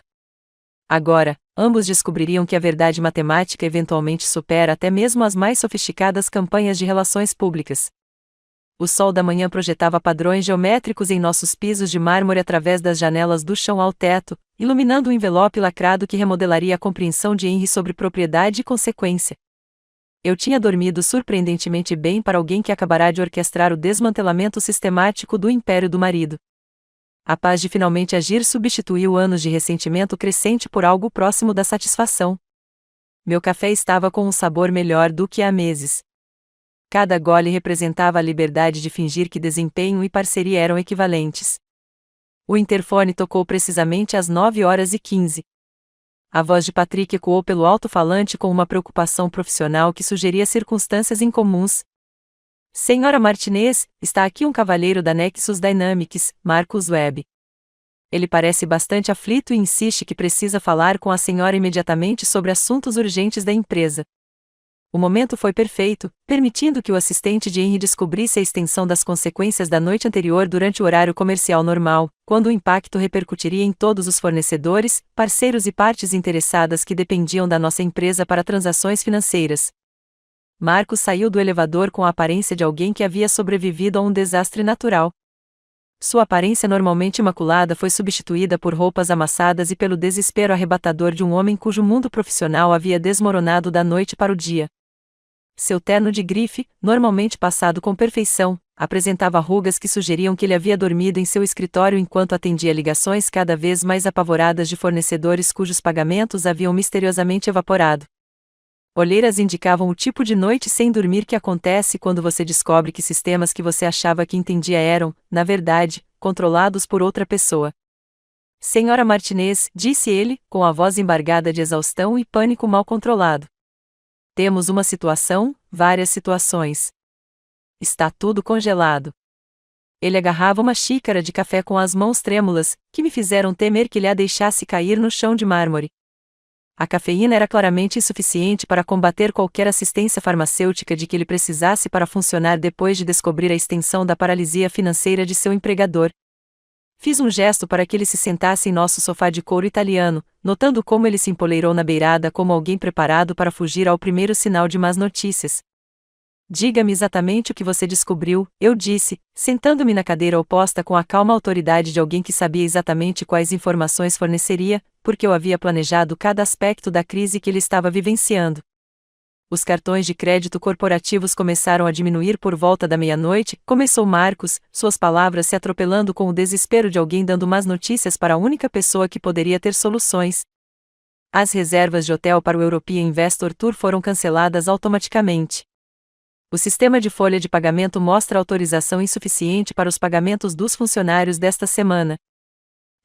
Agora, ambos descobririam que a verdade matemática eventualmente supera até mesmo as mais sofisticadas campanhas de relações públicas. O sol da manhã projetava padrões geométricos em nossos pisos de mármore através das janelas do chão ao teto, iluminando o envelope lacrado que remodelaria a compreensão de Henry sobre propriedade e consequência. Eu tinha dormido surpreendentemente bem para alguém que acabará de orquestrar o desmantelamento sistemático do império do marido. A paz de finalmente agir substituiu anos de ressentimento crescente por algo próximo da satisfação. Meu café estava com um sabor melhor do que há meses. Cada gole representava a liberdade de fingir que desempenho e parceria eram equivalentes. O interfone tocou precisamente às 9h15. A voz de Patrick ecoou pelo alto-falante com uma preocupação profissional que sugeria circunstâncias incomuns. Senhora Martinez, está aqui um cavalheiro da Nexus Dynamics, Marcus Webb. Ele parece bastante aflito e insiste que precisa falar com a senhora imediatamente sobre assuntos urgentes da empresa. O momento foi perfeito, permitindo que o assistente de Henry descobrisse a extensão das consequências da noite anterior durante o horário comercial normal, quando o impacto repercutiria em todos os fornecedores, parceiros e partes interessadas que dependiam da nossa empresa para transações financeiras. Marcos saiu do elevador com a aparência de alguém que havia sobrevivido a um desastre natural. Sua aparência normalmente imaculada foi substituída por roupas amassadas e pelo desespero arrebatador de um homem cujo mundo profissional havia desmoronado da noite para o dia. Seu terno de grife, normalmente passado com perfeição, apresentava rugas que sugeriam que ele havia dormido em seu escritório enquanto atendia ligações cada vez mais apavoradas de fornecedores cujos pagamentos haviam misteriosamente evaporado. Olheiras indicavam o tipo de noite sem dormir que acontece quando você descobre que sistemas que você achava que entendia eram, na verdade, controlados por outra pessoa. Senhora Martinez, disse ele, com a voz embargada de exaustão e pânico mal controlado. Temos uma situação, várias situações. Está tudo congelado. Ele agarrava uma xícara de café com as mãos trêmulas, que me fizeram temer que ele a deixasse cair no chão de mármore. A cafeína era claramente insuficiente para combater qualquer assistência farmacêutica de que ele precisasse para funcionar depois de descobrir a extensão da paralisia financeira de seu empregador. Fiz um gesto para que ele se sentasse em nosso sofá de couro italiano, notando como ele se empoleirou na beirada como alguém preparado para fugir ao primeiro sinal de más notícias. Diga-me exatamente o que você descobriu, eu disse, sentando-me na cadeira oposta com a calma autoridade de alguém que sabia exatamente quais informações forneceria, porque eu havia planejado cada aspecto da crise que ele estava vivenciando. Os cartões de crédito corporativos começaram a diminuir por volta da meia-noite, começou Marcos, suas palavras se atropelando com o desespero de alguém dando más notícias para a única pessoa que poderia ter soluções. As reservas de hotel para o European Investor Tour foram canceladas automaticamente. O sistema de folha de pagamento mostra autorização insuficiente para os pagamentos dos funcionários desta semana.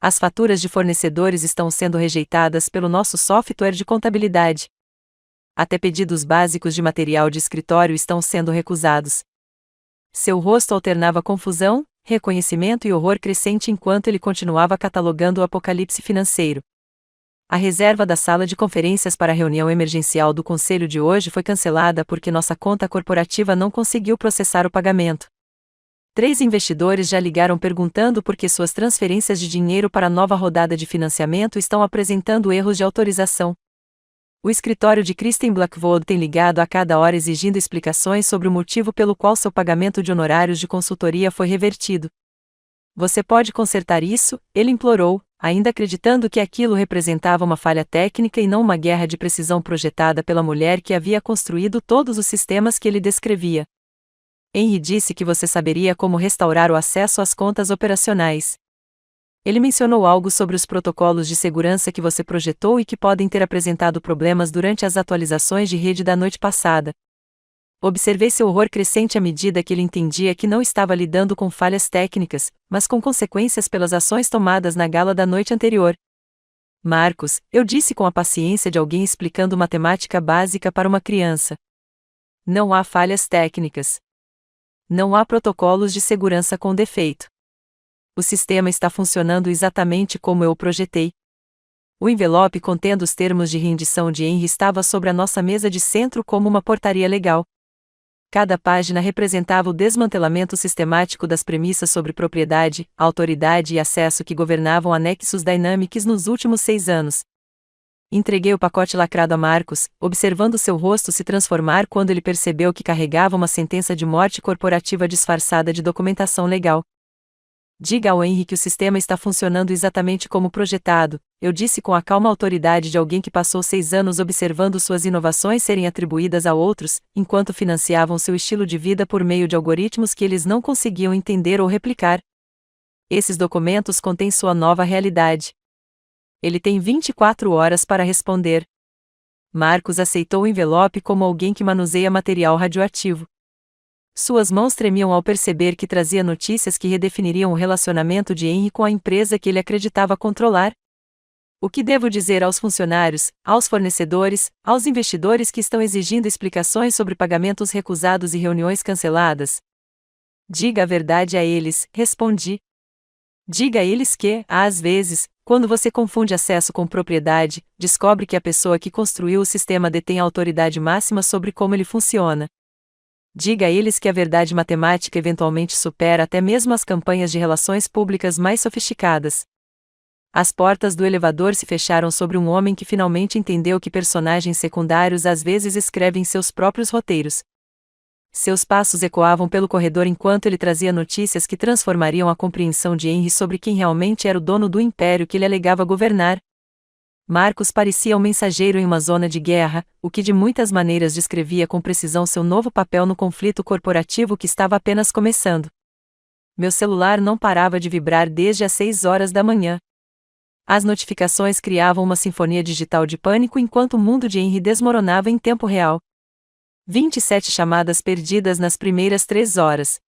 As faturas de fornecedores estão sendo rejeitadas pelo nosso software de contabilidade. Até pedidos básicos de material de escritório estão sendo recusados. Seu rosto alternava confusão, reconhecimento e horror crescente enquanto ele continuava catalogando o apocalipse financeiro. A reserva da sala de conferências para a reunião emergencial do conselho de hoje foi cancelada porque nossa conta corporativa não conseguiu processar o pagamento. 3 investidores já ligaram perguntando por que suas transferências de dinheiro para a nova rodada de financiamento estão apresentando erros de autorização. O escritório de Kristen Blackwood tem ligado a cada hora exigindo explicações sobre o motivo pelo qual seu pagamento de honorários de consultoria foi revertido. Você pode consertar isso? Ele implorou, ainda acreditando que aquilo representava uma falha técnica e não uma guerra de precisão projetada pela mulher que havia construído todos os sistemas que ele descrevia. Henry disse que você saberia como restaurar o acesso às contas operacionais. Ele mencionou algo sobre os protocolos de segurança que você projetou e que podem ter apresentado problemas durante as atualizações de rede da noite passada. Observei seu horror crescente à medida que ele entendia que não estava lidando com falhas técnicas, mas com consequências pelas ações tomadas na gala da noite anterior. Marcos, eu disse com a paciência de alguém explicando matemática básica para uma criança. Não há falhas técnicas. Não há protocolos de segurança com defeito. O sistema está funcionando exatamente como eu o projetei. O envelope contendo os termos de rendição de Henry estava sobre a nossa mesa de centro como uma portaria legal. Cada página representava o desmantelamento sistemático das premissas sobre propriedade, autoridade e acesso que governavam a Nexus Dynamics nos últimos 6 anos. Entreguei o pacote lacrado a Marcos, observando seu rosto se transformar quando ele percebeu que carregava uma sentença de morte corporativa disfarçada de documentação legal. Diga ao Henry que o sistema está funcionando exatamente como projetado, eu disse com a calma autoridade de alguém que passou 6 anos observando suas inovações serem atribuídas a outros, enquanto financiavam seu estilo de vida por meio de algoritmos que eles não conseguiam entender ou replicar. Esses documentos contêm sua nova realidade. Ele tem 24 horas para responder. Marcos aceitou o envelope como alguém que manuseia material radioativo. Suas mãos tremiam ao perceber que trazia notícias que redefiniriam o relacionamento de Henry com a empresa que ele acreditava controlar. O que devo dizer aos funcionários, aos fornecedores, aos investidores que estão exigindo explicações sobre pagamentos recusados e reuniões canceladas? Diga a verdade a eles, respondi. Diga a eles que, às vezes, Quando você confunde acesso com propriedade, descobre que a pessoa que construiu o sistema detém a autoridade máxima sobre como ele funciona. Diga a eles que a verdade matemática eventualmente supera até mesmo as campanhas de relações públicas mais sofisticadas. As portas do elevador se fecharam sobre um homem que finalmente entendeu que personagens secundários às vezes escrevem seus próprios roteiros. Seus passos ecoavam pelo corredor enquanto ele trazia notícias que transformariam a compreensão de Henry sobre quem realmente era o dono do império que ele alegava governar. Marcos parecia um mensageiro em uma zona de guerra, o que de muitas maneiras descrevia com precisão seu novo papel no conflito corporativo que estava apenas começando. Meu celular não parava de vibrar desde as 6 horas da manhã. As notificações criavam uma sinfonia digital de pânico enquanto o mundo de Henry desmoronava em tempo real. 27 chamadas perdidas nas primeiras 3 horas.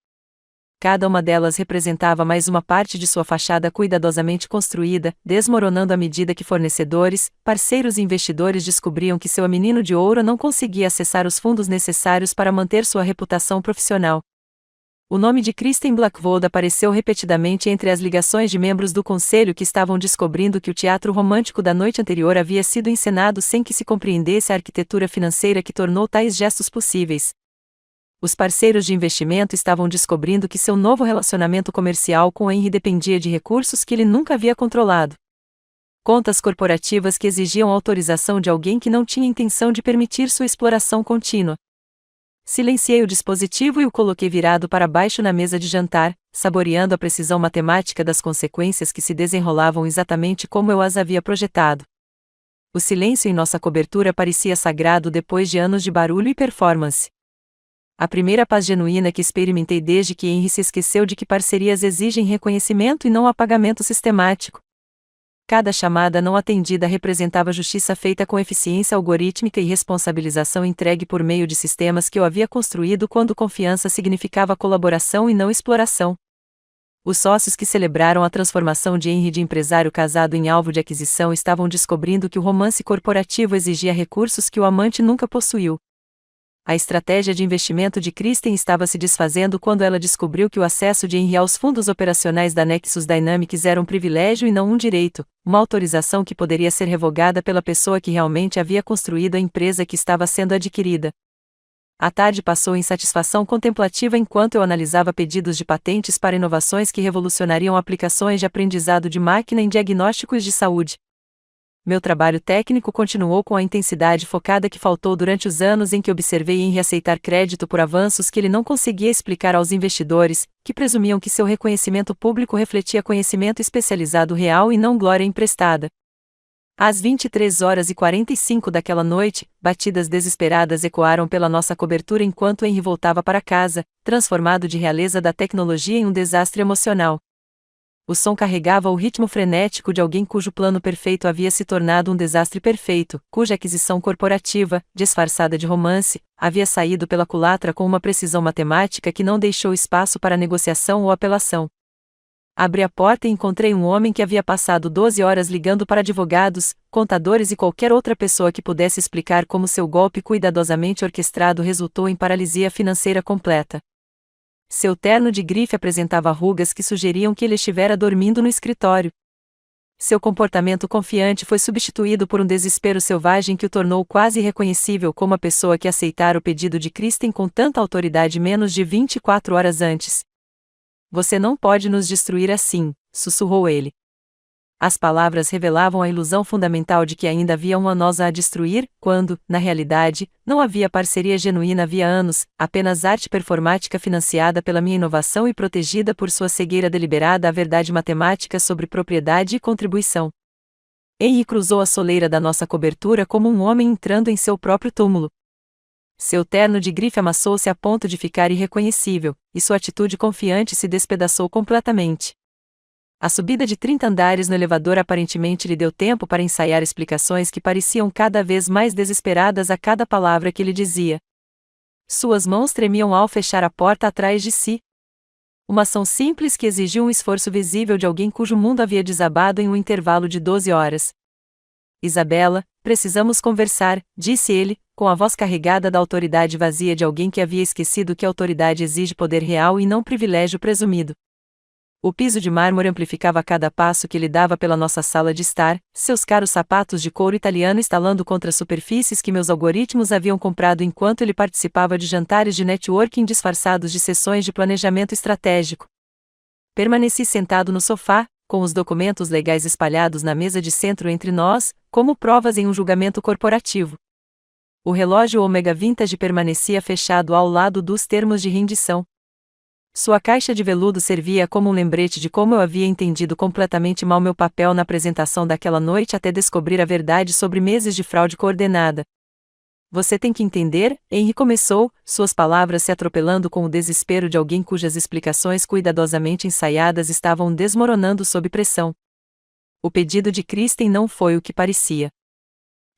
Cada uma delas representava mais uma parte de sua fachada cuidadosamente construída, desmoronando à medida que fornecedores, parceiros e investidores descobriam que seu menino de ouro não conseguia acessar os fundos necessários para manter sua reputação profissional. O nome de Kristen Blackwood apareceu repetidamente entre as ligações de membros do conselho que estavam descobrindo que o teatro romântico da noite anterior havia sido encenado sem que se compreendesse a arquitetura financeira que tornou tais gestos possíveis. Os parceiros de investimento estavam descobrindo que seu novo relacionamento comercial com Henry dependia de recursos que ele nunca havia controlado. Contas corporativas que exigiam autorização de alguém que não tinha intenção de permitir sua exploração contínua. Silenciei o dispositivo e o coloquei virado para baixo na mesa de jantar, saboreando a precisão matemática das consequências que se desenrolavam exatamente como eu as havia projetado. O silêncio em nossa cobertura parecia sagrado depois de anos de barulho e performance. A primeira paz genuína que experimentei desde que Henry se esqueceu de que parcerias exigem reconhecimento e não apagamento sistemático. Cada chamada não atendida representava justiça feita com eficiência algorítmica e responsabilização entregue por meio de sistemas que eu havia construído quando confiança significava colaboração e não exploração. Os sócios que celebraram a transformação de Henry de empresário casado em alvo de aquisição estavam descobrindo que o romance corporativo exigia recursos que o amante nunca possuiu. A estratégia de investimento de Kristen estava se desfazendo quando ela descobriu que o acesso de Henry aos fundos operacionais da Nexus Dynamics era um privilégio e não um direito, uma autorização que poderia ser revogada pela pessoa que realmente havia construído a empresa que estava sendo adquirida. A tarde passou em satisfação contemplativa enquanto eu analisava pedidos de patentes para inovações que revolucionariam aplicações de aprendizado de máquina em diagnósticos de saúde. Meu trabalho técnico continuou com a intensidade focada que faltou durante os anos em que observei Henry aceitar crédito por avanços que ele não conseguia explicar aos investidores, que presumiam que seu reconhecimento público refletia conhecimento especializado real e não glória emprestada. Às 23h45 daquela noite, batidas desesperadas ecoaram pela nossa cobertura enquanto Henry voltava para casa, transformado de realeza da tecnologia em um desastre emocional. O som carregava o ritmo frenético de alguém cujo plano perfeito havia se tornado um desastre perfeito, cuja aquisição corporativa, disfarçada de romance, havia saído pela culatra com uma precisão matemática que não deixou espaço para negociação ou apelação. Abri a porta e encontrei um homem que havia passado 12 horas ligando para advogados, contadores e qualquer outra pessoa que pudesse explicar como seu golpe cuidadosamente orquestrado resultou em paralisia financeira completa. Seu terno de grife apresentava rugas que sugeriam que ele estivera dormindo no escritório. Seu comportamento confiante foi substituído por um desespero selvagem que o tornou quase irreconhecível como a pessoa que aceitara o pedido de Kristen com tanta autoridade menos de 24 horas antes. "Você não pode nos destruir assim", sussurrou ele. As palavras revelavam a ilusão fundamental de que ainda havia um a nós a destruir, quando, na realidade, não havia parceria genuína havia anos, apenas arte performática financiada pela minha inovação e protegida por sua cegueira deliberada à verdade matemática sobre propriedade e contribuição. Henry cruzou a soleira da nossa cobertura como um homem entrando em seu próprio túmulo. Seu terno de grife amassou-se a ponto de ficar irreconhecível, e sua atitude confiante se despedaçou completamente. A subida de 30 andares no elevador aparentemente lhe deu tempo para ensaiar explicações que pareciam cada vez mais desesperadas a cada palavra que ele dizia. Suas mãos tremiam ao fechar a porta atrás de si. Uma ação simples que exigiu um esforço visível de alguém cujo mundo havia desabado em um intervalo de 12 horas. "Isabela, precisamos conversar", disse ele, com a voz carregada da autoridade vazia de alguém que havia esquecido que a autoridade exige poder real e não privilégio presumido. O piso de mármore amplificava cada passo que ele dava pela nossa sala de estar, seus caros sapatos de couro italiano estalando contra superfícies que meus algoritmos haviam comprado enquanto ele participava de jantares de networking disfarçados de sessões de planejamento estratégico. Permaneci sentado no sofá, com os documentos legais espalhados na mesa de centro entre nós, como provas em um julgamento corporativo. O relógio Omega Vintage permanecia fechado ao lado dos termos de rendição. Sua caixa de veludo servia como um lembrete de como eu havia entendido completamente mal meu papel na apresentação daquela noite até descobrir a verdade sobre meses de fraude coordenada. Você tem que entender, Henry começou, suas palavras se atropelando com o desespero de alguém cujas explicações cuidadosamente ensaiadas estavam desmoronando sob pressão. O pedido de Kristen não foi o que parecia.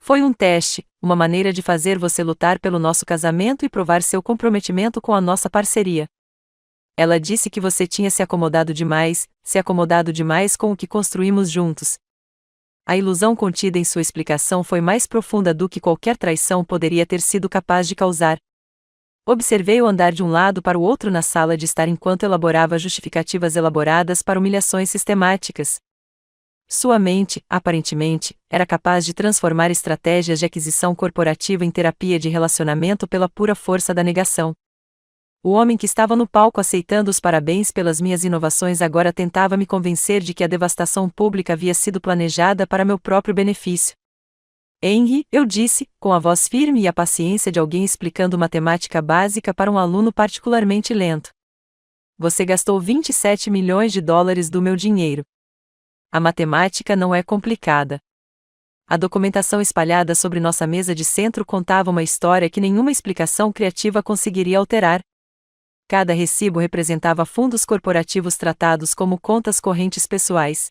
Foi um teste, uma maneira de fazer você lutar pelo nosso casamento e provar seu comprometimento com a nossa parceria. Ela disse que você tinha se acomodado demais com o que construímos juntos. A ilusão contida em sua explicação foi mais profunda do que qualquer traição poderia ter sido capaz de causar. Observei-o andar de um lado para o outro na sala de estar enquanto elaborava justificativas elaboradas para humilhações sistemáticas. Sua mente, aparentemente, era capaz de transformar estratégias de aquisição corporativa em terapia de relacionamento pela pura força da negação. O homem que estava no palco aceitando os parabéns pelas minhas inovações agora tentava me convencer de que a devastação pública havia sido planejada para meu próprio benefício. Henry, eu disse, com a voz firme e a paciência de alguém explicando matemática básica para um aluno particularmente lento. Você gastou 27 milhões de dólares do meu dinheiro. A matemática não é complicada. A documentação espalhada sobre nossa mesa de centro contava uma história que nenhuma explicação criativa conseguiria alterar. Cada recibo representava fundos corporativos tratados como contas correntes pessoais.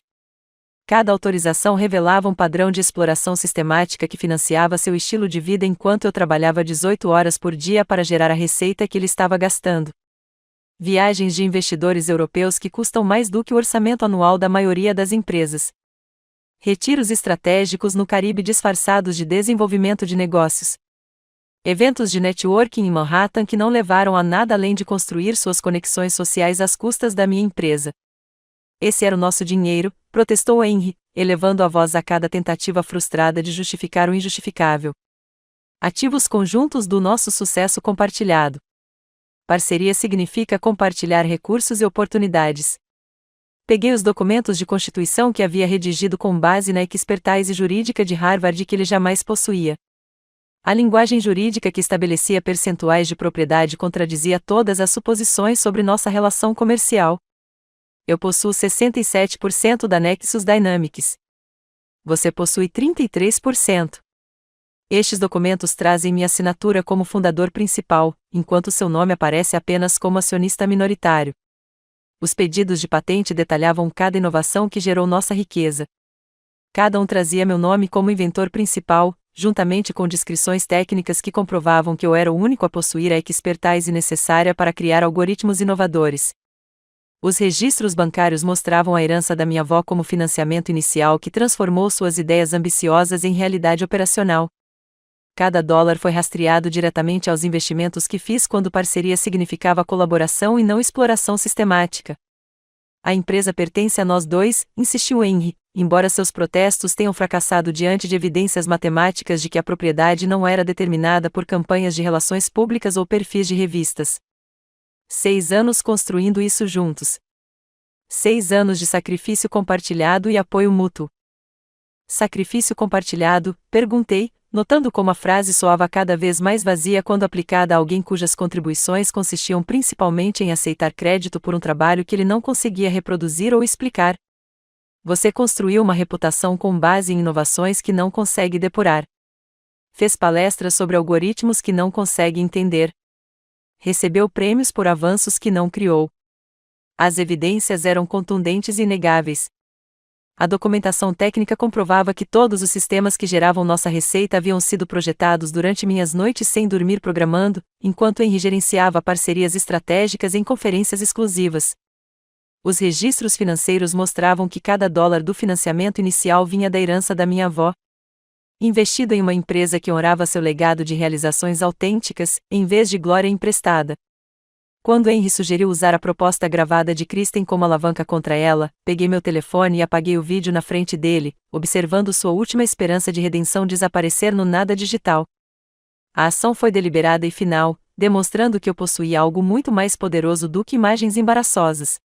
Cada autorização revelava um padrão de exploração sistemática que financiava seu estilo de vida enquanto eu trabalhava 18 horas por dia para gerar a receita que ele estava gastando. Viagens de investidores europeus que custam mais do que o orçamento anual da maioria das empresas. Retiros estratégicos no Caribe disfarçados de desenvolvimento de negócios. Eventos de networking em Manhattan que não levaram a nada além de construir suas conexões sociais às custas da minha empresa. Esse era o nosso dinheiro, protestou Henry, elevando a voz a cada tentativa frustrada de justificar o injustificável. Ativos conjuntos do nosso sucesso compartilhado. Parceria significa compartilhar recursos e oportunidades. Peguei os documentos de constituição que havia redigido com base na expertise jurídica de Harvard que ele jamais possuía. A linguagem jurídica que estabelecia percentuais de propriedade contradizia todas as suposições sobre nossa relação comercial. Eu possuo 67% da Nexus Dynamics. Você possui 33%. Estes documentos trazem minha assinatura como fundador principal, enquanto seu nome aparece apenas como acionista minoritário. Os pedidos de patente detalhavam cada inovação que gerou nossa riqueza. Cada um trazia meu nome como inventor principal, juntamente com descrições técnicas que comprovavam que eu era o único a possuir a expertise necessária para criar algoritmos inovadores. Os registros bancários mostravam a herança da minha avó como financiamento inicial que transformou suas ideias ambiciosas em realidade operacional. Cada dólar foi rastreado diretamente aos investimentos que fiz quando parceria significava colaboração e não exploração sistemática. A empresa pertence a nós dois, insistiu Henry, embora seus protestos tenham fracassado diante de evidências matemáticas de que a propriedade não era determinada por campanhas de relações públicas ou perfis de revistas. 6 anos construindo isso juntos. 6 anos de sacrifício compartilhado e apoio mútuo. Sacrifício compartilhado, perguntei, notando como a frase soava cada vez mais vazia quando aplicada a alguém cujas contribuições consistiam principalmente em aceitar crédito por um trabalho que ele não conseguia reproduzir ou explicar. Você construiu uma reputação com base em inovações que não consegue depurar. Fez palestras sobre algoritmos que não consegue entender. Recebeu prêmios por avanços que não criou. As evidências eram contundentes e inegáveis. A documentação técnica comprovava que todos os sistemas que geravam nossa receita haviam sido projetados durante minhas noites sem dormir programando, enquanto Henry gerenciava parcerias estratégicas em conferências exclusivas. Os registros financeiros mostravam que cada dólar do financiamento inicial vinha da herança da minha avó. Investido em uma empresa que honrava seu legado de realizações autênticas, em vez de glória emprestada. Quando Henry sugeriu usar a proposta gravada de Kristen como alavanca contra ela, peguei meu telefone e apaguei o vídeo na frente dele, observando sua última esperança de redenção desaparecer no nada digital. A ação foi deliberada e final, demonstrando que eu possuía algo muito mais poderoso do que imagens embaraçosas.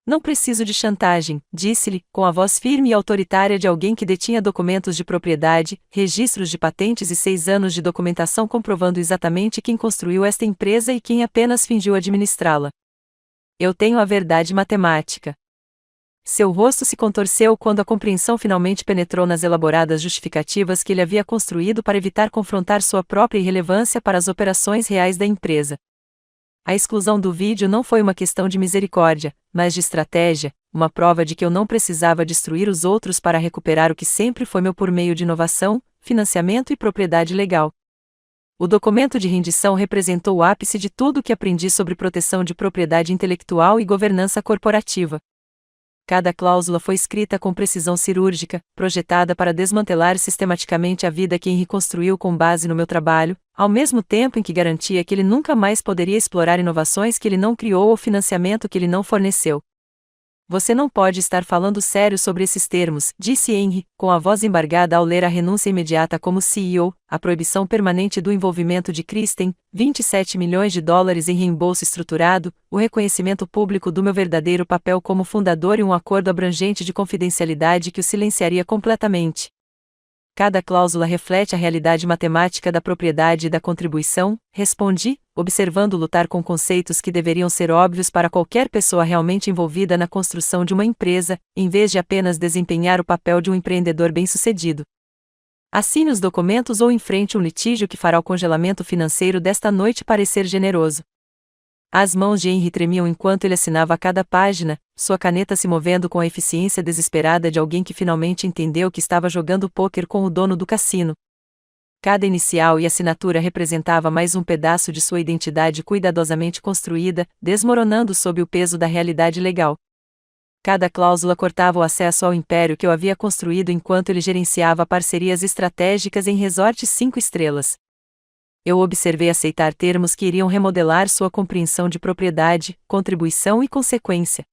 Não preciso de chantagem, disse-lhe, com a voz firme e autoritária de alguém que detinha documentos de propriedade, registros de patentes e 6 anos de documentação comprovando exatamente quem construiu esta empresa e quem apenas fingiu administrá-la. Eu tenho a verdade matemática. Seu rosto se contorceu quando a compreensão finalmente penetrou nas elaboradas justificativas que ele havia construído para evitar confrontar sua própria irrelevância para as operações reais da empresa. A exclusão do vídeo não foi uma questão de misericórdia, mas de estratégia, uma prova de que eu não precisava destruir os outros para recuperar o que sempre foi meu por meio de inovação, financiamento e propriedade legal. O documento de rendição representou o ápice de tudo o que aprendi sobre proteção de propriedade intelectual e governança corporativa. Cada cláusula foi escrita com precisão cirúrgica, projetada para desmantelar sistematicamente a vida que Henry construiu com base no meu trabalho, ao mesmo tempo em que garantia que ele nunca mais poderia explorar inovações que ele não criou ou financiamento que ele não forneceu. Você não pode estar falando sério sobre esses termos, disse Henry, com a voz embargada ao ler a renúncia imediata como CEO, a proibição permanente do envolvimento de Kristen, 27 milhões de dólares em reembolso estruturado, o reconhecimento público do meu verdadeiro papel como fundador e um acordo abrangente de confidencialidade que o silenciaria completamente. Cada cláusula reflete a realidade matemática da propriedade e da contribuição, respondi, observando lutar com conceitos que deveriam ser óbvios para qualquer pessoa realmente envolvida na construção de uma empresa, em vez de apenas desempenhar o papel de um empreendedor bem-sucedido. Assine os documentos ou enfrente um litígio que fará o congelamento financeiro desta noite parecer generoso. As mãos de Henry tremiam enquanto ele assinava cada página, sua caneta se movendo com a eficiência desesperada de alguém que finalmente entendeu que estava jogando pôquer com o dono do cassino. Cada inicial e assinatura representava mais um pedaço de sua identidade cuidadosamente construída, desmoronando sob o peso da realidade legal. Cada cláusula cortava o acesso ao império que eu havia construído enquanto ele gerenciava parcerias estratégicas em resorts 5 estrelas. Eu observei aceitar termos que iriam remodelar sua compreensão de propriedade, contribuição e consequência.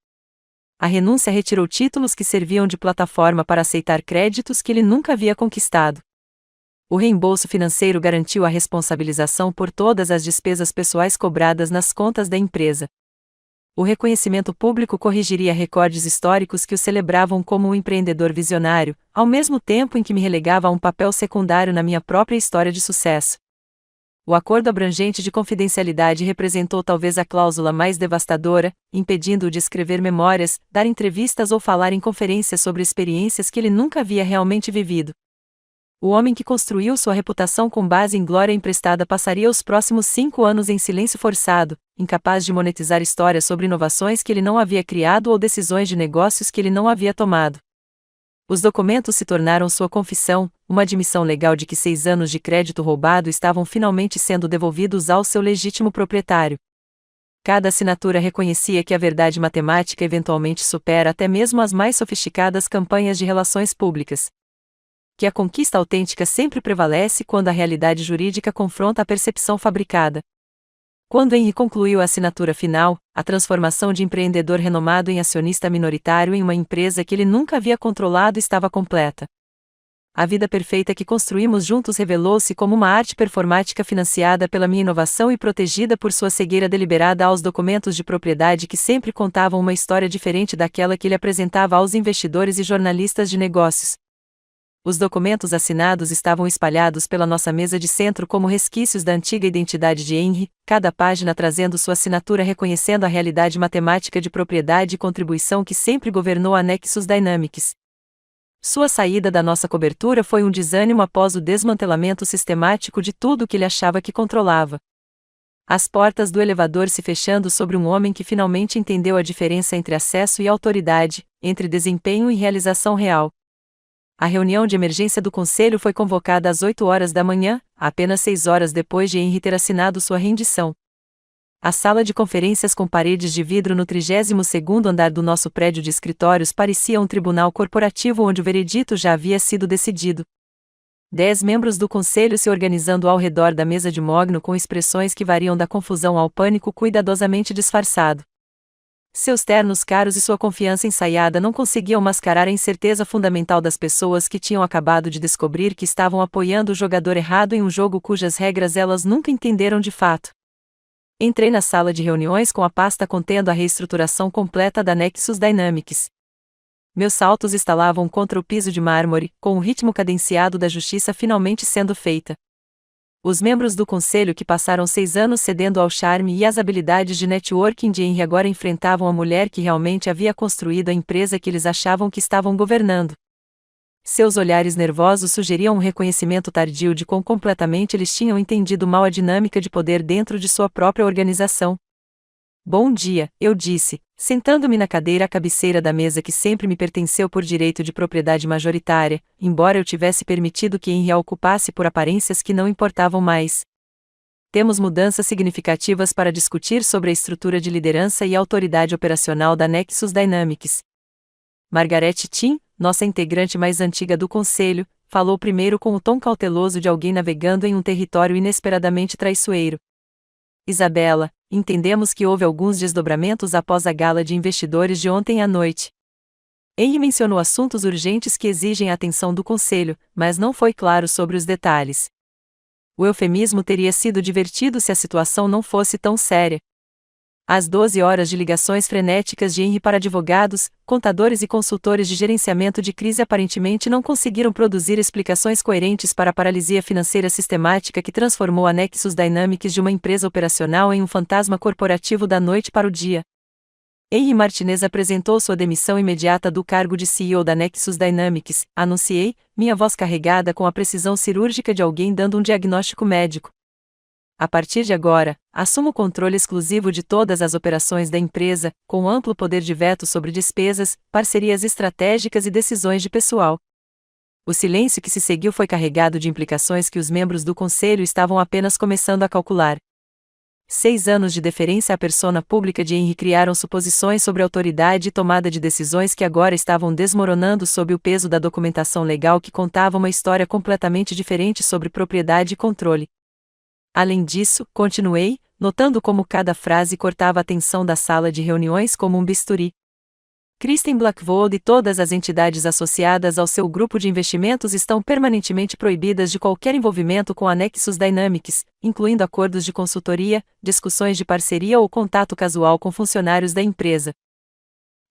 A renúncia retirou títulos que serviam de plataforma para aceitar créditos que ele nunca havia conquistado. O reembolso financeiro garantiu a responsabilização por todas as despesas pessoais cobradas nas contas da empresa. O reconhecimento público corrigiria recordes históricos que o celebravam como um empreendedor visionário, ao mesmo tempo em que me relegava a um papel secundário na minha própria história de sucesso. O acordo abrangente de confidencialidade representou talvez a cláusula mais devastadora, impedindo-o de escrever memórias, dar entrevistas ou falar em conferências sobre experiências que ele nunca havia realmente vivido. O homem que construiu sua reputação com base em glória emprestada passaria os próximos 5 anos em silêncio forçado, incapaz de monetizar histórias sobre inovações que ele não havia criado ou decisões de negócios que ele não havia tomado. Os documentos se tornaram sua confissão, uma admissão legal de que 6 anos de crédito roubado estavam finalmente sendo devolvidos ao seu legítimo proprietário. Cada assinatura reconhecia que a verdade matemática eventualmente supera até mesmo as mais sofisticadas campanhas de relações públicas. Que a conquista autêntica sempre prevalece quando a realidade jurídica confronta a percepção fabricada. Quando Henry concluiu a assinatura final, a transformação de empreendedor renomado em acionista minoritário em uma empresa que ele nunca havia controlado estava completa. A vida perfeita que construímos juntos revelou-se como uma arte performática financiada pela minha inovação e protegida por sua cegueira deliberada aos documentos de propriedade que sempre contavam uma história diferente daquela que ele apresentava aos investidores e jornalistas de negócios. Os documentos assinados estavam espalhados pela nossa mesa de centro como resquícios da antiga identidade de Henry, cada página trazendo sua assinatura reconhecendo a realidade matemática de propriedade e contribuição que sempre governou a Nexus Dynamics. Sua saída da nossa cobertura foi um desânimo após o desmantelamento sistemático de tudo o que ele achava que controlava. As portas do elevador se fechando sobre um homem que finalmente entendeu a diferença entre acesso e autoridade, entre desempenho e realização real. A reunião de emergência do conselho foi convocada às 8 horas da manhã, apenas 6 horas depois de Henry ter assinado sua rendição. A sala de conferências com paredes de vidro no 32º andar do nosso prédio de escritórios parecia um tribunal corporativo onde o veredito já havia sido decidido. 10 membros do conselho se organizando ao redor da mesa de mogno com expressões que variam da confusão ao pânico cuidadosamente disfarçado. Seus ternos caros e sua confiança ensaiada não conseguiam mascarar a incerteza fundamental das pessoas que tinham acabado de descobrir que estavam apoiando o jogador errado em um jogo cujas regras elas nunca entenderam de fato. Entrei na sala de reuniões com a pasta contendo a reestruturação completa da Nexus Dynamics. Meus saltos estalavam contra o piso de mármore, com o ritmo cadenciado da justiça finalmente sendo feita. Os membros do conselho que passaram 6 anos cedendo ao charme e às habilidades de networking de Henry agora enfrentavam a mulher que realmente havia construído a empresa que eles achavam que estavam governando. Seus olhares nervosos sugeriam um reconhecimento tardio de quão completamente eles tinham entendido mal a dinâmica de poder dentro de sua própria organização. Bom dia, eu disse, sentando-me na cadeira à cabeceira da mesa que sempre me pertenceu por direito de propriedade majoritária, embora eu tivesse permitido que Henry a ocupasse por aparências que não importavam mais. Temos mudanças significativas para discutir sobre a estrutura de liderança e autoridade operacional da Nexus Dynamics. Margaret Tim, nossa integrante mais antiga do conselho, falou primeiro com o tom cauteloso de alguém navegando em um território inesperadamente traiçoeiro. Isabela, entendemos que houve alguns desdobramentos após a gala de investidores de ontem à noite. Henry mencionou assuntos urgentes que exigem a atenção do conselho, mas não foi claro sobre os detalhes. O eufemismo teria sido divertido se a situação não fosse tão séria. As 12 horas de ligações frenéticas de Henry para advogados, contadores e consultores de gerenciamento de crise aparentemente não conseguiram produzir explicações coerentes para a paralisia financeira sistemática que transformou a Nexus Dynamics de uma empresa operacional em um fantasma corporativo da noite para o dia. Henry Martinez apresentou sua demissão imediata do cargo de CEO da Nexus Dynamics, anunciei, minha voz carregada com a precisão cirúrgica de alguém dando um diagnóstico médico. A partir de agora, assumo o controle exclusivo de todas as operações da empresa, com amplo poder de veto sobre despesas, parcerias estratégicas e decisões de pessoal. O silêncio que se seguiu foi carregado de implicações que os membros do conselho estavam apenas começando a calcular. 6 anos de deferência à persona pública de Henry criaram suposições sobre autoridade e tomada de decisões que agora estavam desmoronando sob o peso da documentação legal que contava uma história completamente diferente sobre propriedade e controle. Além disso, continuei, notando como cada frase cortava a tensão da sala de reuniões como um bisturi. Kristen Blackwood e todas as entidades associadas ao seu grupo de investimentos estão permanentemente proibidas de qualquer envolvimento com a Nexus Dynamics, incluindo acordos de consultoria, discussões de parceria ou contato casual com funcionários da empresa.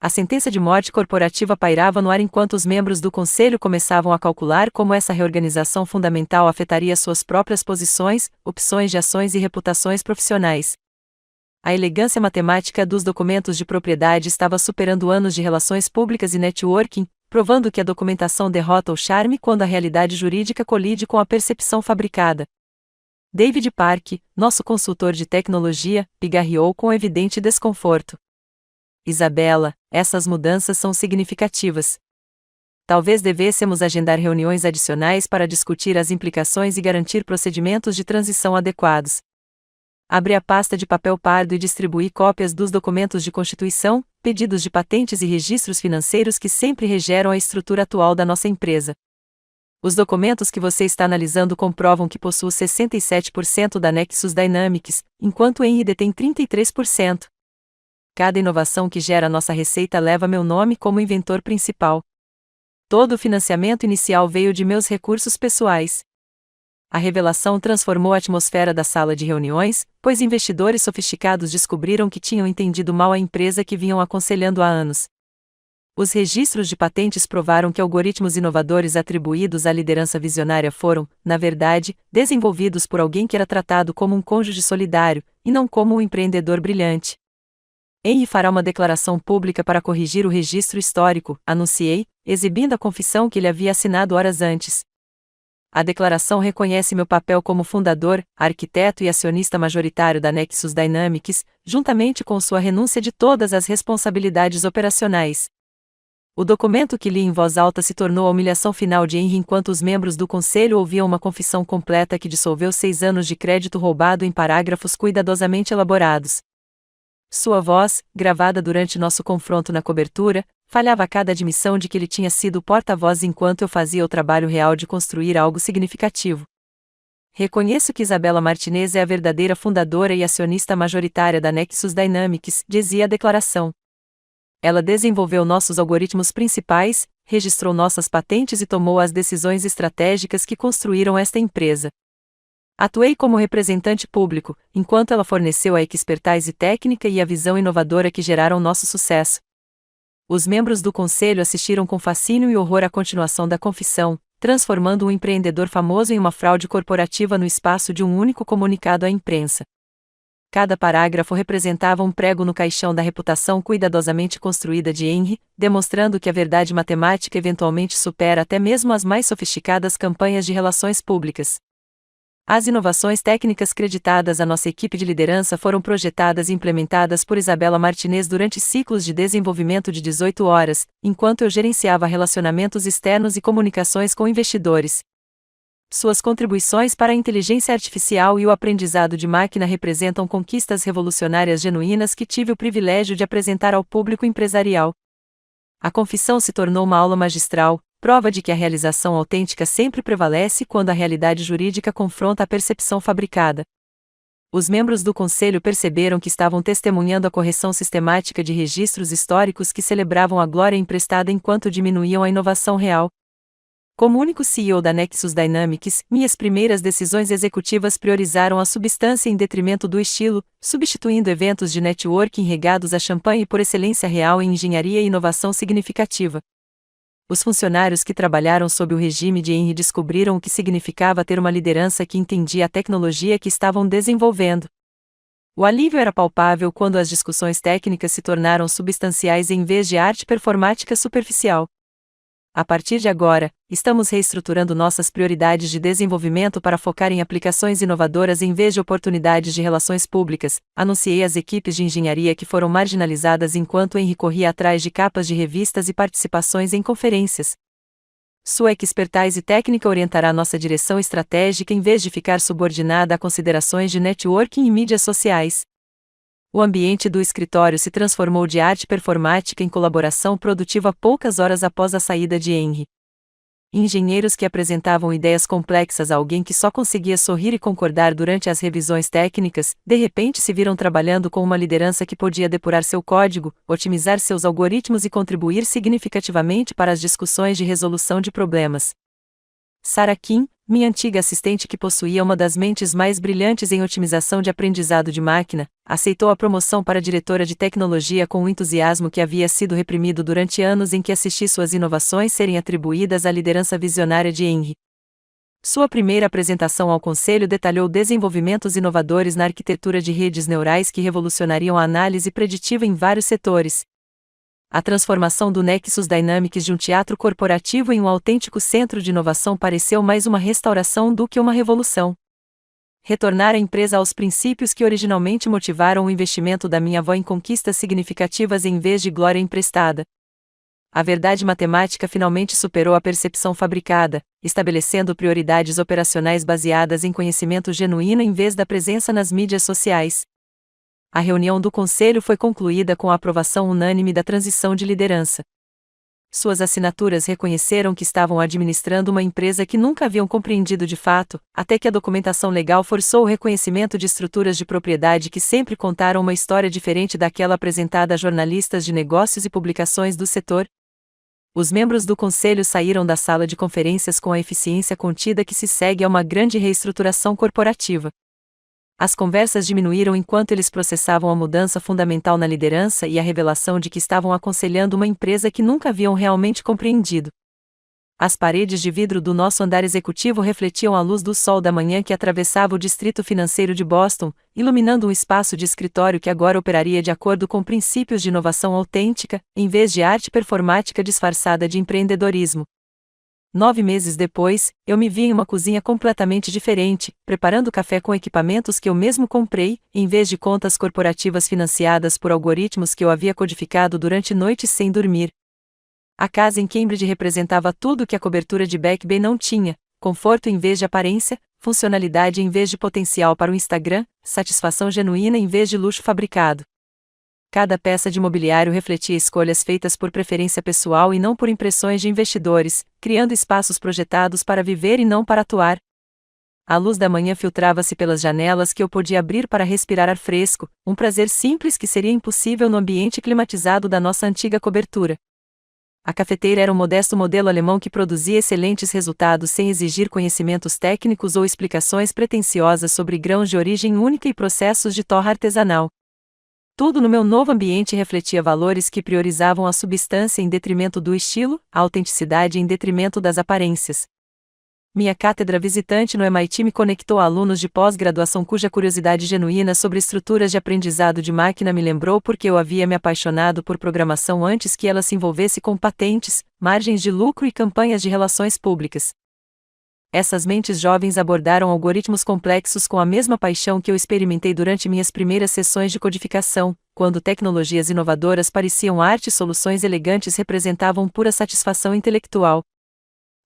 A sentença de morte corporativa pairava no ar enquanto os membros do conselho começavam a calcular como essa reorganização fundamental afetaria suas próprias posições, opções de ações e reputações profissionais. A elegância matemática dos documentos de propriedade estava superando anos de relações públicas e networking, provando que a documentação derrota o charme quando a realidade jurídica colide com a percepção fabricada. David Park, nosso consultor de tecnologia, pigarreou com evidente desconforto. Isabela, essas mudanças são significativas. Talvez devêssemos agendar reuniões adicionais para discutir as implicações e garantir procedimentos de transição adequados. Abri a pasta de papel pardo e distribuí cópias dos documentos de constituição, pedidos de patentes e registros financeiros que sempre regeram a estrutura atual da nossa empresa. Os documentos que você está analisando comprovam que possuo 67% da Nexus Dynamics, enquanto Henry detém 33%. Cada inovação que gera nossa receita leva meu nome como inventor principal. Todo o financiamento inicial veio de meus recursos pessoais. A revelação transformou a atmosfera da sala de reuniões, pois investidores sofisticados descobriram que tinham entendido mal a empresa que vinham aconselhando há anos. Os registros de patentes provaram que algoritmos inovadores atribuídos à liderança visionária foram, na verdade, desenvolvidos por alguém que era tratado como um cônjuge solidário, e não como um empreendedor brilhante. Henry fará uma declaração pública para corrigir o registro histórico, anunciei, exibindo a confissão que ele havia assinado horas antes. A declaração reconhece meu papel como fundador, arquiteto e acionista majoritário da Nexus Dynamics, juntamente com sua renúncia de todas as responsabilidades operacionais. O documento que li em voz alta se tornou a humilhação final de Henry enquanto os membros do conselho ouviam uma confissão completa que dissolveu 6 anos de crédito roubado em parágrafos cuidadosamente elaborados. Sua voz, gravada durante nosso confronto na cobertura, falhava a cada admissão de que ele tinha sido o porta-voz enquanto eu fazia o trabalho real de construir algo significativo. Reconheço que Isabela Martinez é a verdadeira fundadora e acionista majoritária da Nexus Dynamics, dizia a declaração. Ela desenvolveu nossos algoritmos principais, registrou nossas patentes e tomou as decisões estratégicas que construíram esta empresa. Atuei como representante público, enquanto ela forneceu a expertise técnica e a visão inovadora que geraram nosso sucesso. Os membros do conselho assistiram com fascínio e horror à continuação da confissão, transformando um empreendedor famoso em uma fraude corporativa no espaço de um único comunicado à imprensa. Cada parágrafo representava um prego no caixão da reputação cuidadosamente construída de Henry, demonstrando que a verdade matemática eventualmente supera até mesmo as mais sofisticadas campanhas de relações públicas. As inovações técnicas creditadas à nossa equipe de liderança foram projetadas e implementadas por Isabela Martinez durante ciclos de desenvolvimento de 18 horas, enquanto eu gerenciava relacionamentos externos e comunicações com investidores. Suas contribuições para a inteligência artificial e o aprendizado de máquina representam conquistas revolucionárias genuínas que tive o privilégio de apresentar ao público empresarial. A confissão se tornou uma aula magistral, prova de que a realização autêntica sempre prevalece quando a realidade jurídica confronta a percepção fabricada. Os membros do conselho perceberam que estavam testemunhando a correção sistemática de registros históricos que celebravam a glória emprestada enquanto diminuíam a inovação real. Como único CEO da Nexus Dynamics, minhas primeiras decisões executivas priorizaram a substância em detrimento do estilo, substituindo eventos de networking regados a champanhe por excelência real em engenharia e inovação significativa. Os funcionários que trabalharam sob o regime de Henry descobriram o que significava ter uma liderança que entendia a tecnologia que estavam desenvolvendo. O alívio era palpável quando as discussões técnicas se tornaram substanciais em vez de arte performática superficial. A partir de agora, estamos reestruturando nossas prioridades de desenvolvimento para focar em aplicações inovadoras em vez de oportunidades de relações públicas, anunciei às equipes de engenharia que foram marginalizadas enquanto Henry corria atrás de capas de revistas e participações em conferências. Sua expertise técnica orientará nossa direção estratégica em vez de ficar subordinada a considerações de networking e mídias sociais. O ambiente do escritório se transformou de arte performática em colaboração produtiva poucas horas após a saída de Henry. Engenheiros que apresentavam ideias complexas a alguém que só conseguia sorrir e concordar durante as revisões técnicas, de repente se viram trabalhando com uma liderança que podia depurar seu código, otimizar seus algoritmos e contribuir significativamente para as discussões de resolução de problemas. Sarah Kim, minha antiga assistente que possuía uma das mentes mais brilhantes em otimização de aprendizado de máquina, aceitou a promoção para diretora de tecnologia com um entusiasmo que havia sido reprimido durante anos em que assisti suas inovações serem atribuídas à liderança visionária de Henry. Sua primeira apresentação ao conselho detalhou desenvolvimentos inovadores na arquitetura de redes neurais que revolucionariam a análise preditiva em vários setores. A transformação do Nexus Dynamics de um teatro corporativo em um autêntico centro de inovação pareceu mais uma restauração do que uma revolução. Retornar a empresa aos princípios que originalmente motivaram o investimento da minha avó em conquistas significativas em vez de glória emprestada. A verdade matemática finalmente superou a percepção fabricada, estabelecendo prioridades operacionais baseadas em conhecimento genuíno em vez da presença nas mídias sociais. A reunião do conselho foi concluída com a aprovação unânime da transição de liderança. Suas assinaturas reconheceram que estavam administrando uma empresa que nunca haviam compreendido de fato, até que a documentação legal forçou o reconhecimento de estruturas de propriedade que sempre contaram uma história diferente daquela apresentada a jornalistas de negócios e publicações do setor. Os membros do conselho saíram da sala de conferências com a eficiência contida que se segue a uma grande reestruturação corporativa. As conversas diminuíram enquanto eles processavam a mudança fundamental na liderança e a revelação de que estavam aconselhando uma empresa que nunca haviam realmente compreendido. As paredes de vidro do nosso andar executivo refletiam a luz do sol da manhã que atravessava o distrito financeiro de Boston, iluminando um espaço de escritório que agora operaria de acordo com princípios de inovação autêntica, em vez de arte performática disfarçada de empreendedorismo. 9 meses depois, eu me vi em uma cozinha completamente diferente, preparando café com equipamentos que eu mesmo comprei, em vez de contas corporativas financiadas por algoritmos que eu havia codificado durante noites sem dormir. A casa em Cambridge representava tudo o que a cobertura de Back Bay não tinha: conforto em vez de aparência, funcionalidade em vez de potencial para o Instagram, satisfação genuína em vez de luxo fabricado. Cada peça de mobiliário refletia escolhas feitas por preferência pessoal e não por impressões de investidores, criando espaços projetados para viver e não para atuar. A luz da manhã filtrava-se pelas janelas que eu podia abrir para respirar ar fresco, um prazer simples que seria impossível no ambiente climatizado da nossa antiga cobertura. A cafeteira era um modesto modelo alemão que produzia excelentes resultados sem exigir conhecimentos técnicos ou explicações pretensiosas sobre grãos de origem única e processos de torra artesanal. Tudo no meu novo ambiente refletia valores que priorizavam a substância em detrimento do estilo, a autenticidade em detrimento das aparências. Minha cátedra visitante no MIT me conectou a alunos de pós-graduação cuja curiosidade genuína sobre estruturas de aprendizado de máquina me lembrou porque eu havia me apaixonado por programação antes que ela se envolvesse com patentes, margens de lucro e campanhas de relações públicas. Essas mentes jovens abordaram algoritmos complexos com a mesma paixão que eu experimentei durante minhas primeiras sessões de codificação, quando tecnologias inovadoras pareciam arte e soluções elegantes representavam pura satisfação intelectual.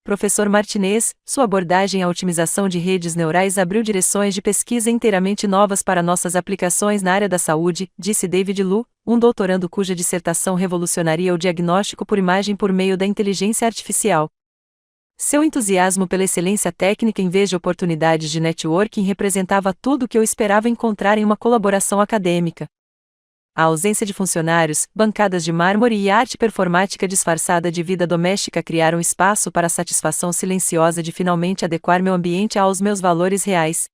Professor Martinez, sua abordagem à otimização de redes neurais abriu direções de pesquisa inteiramente novas para nossas aplicações na área da saúde, disse David Liu, um doutorando cuja dissertação revolucionaria o diagnóstico por imagem por meio da inteligência artificial. Seu entusiasmo pela excelência técnica em vez de oportunidades de networking representava tudo o que eu esperava encontrar em uma colaboração acadêmica. A ausência de funcionários, bancadas de mármore e arte performática disfarçada de vida doméstica criaram espaço para a satisfação silenciosa de finalmente adequar meu ambiente aos meus valores reais.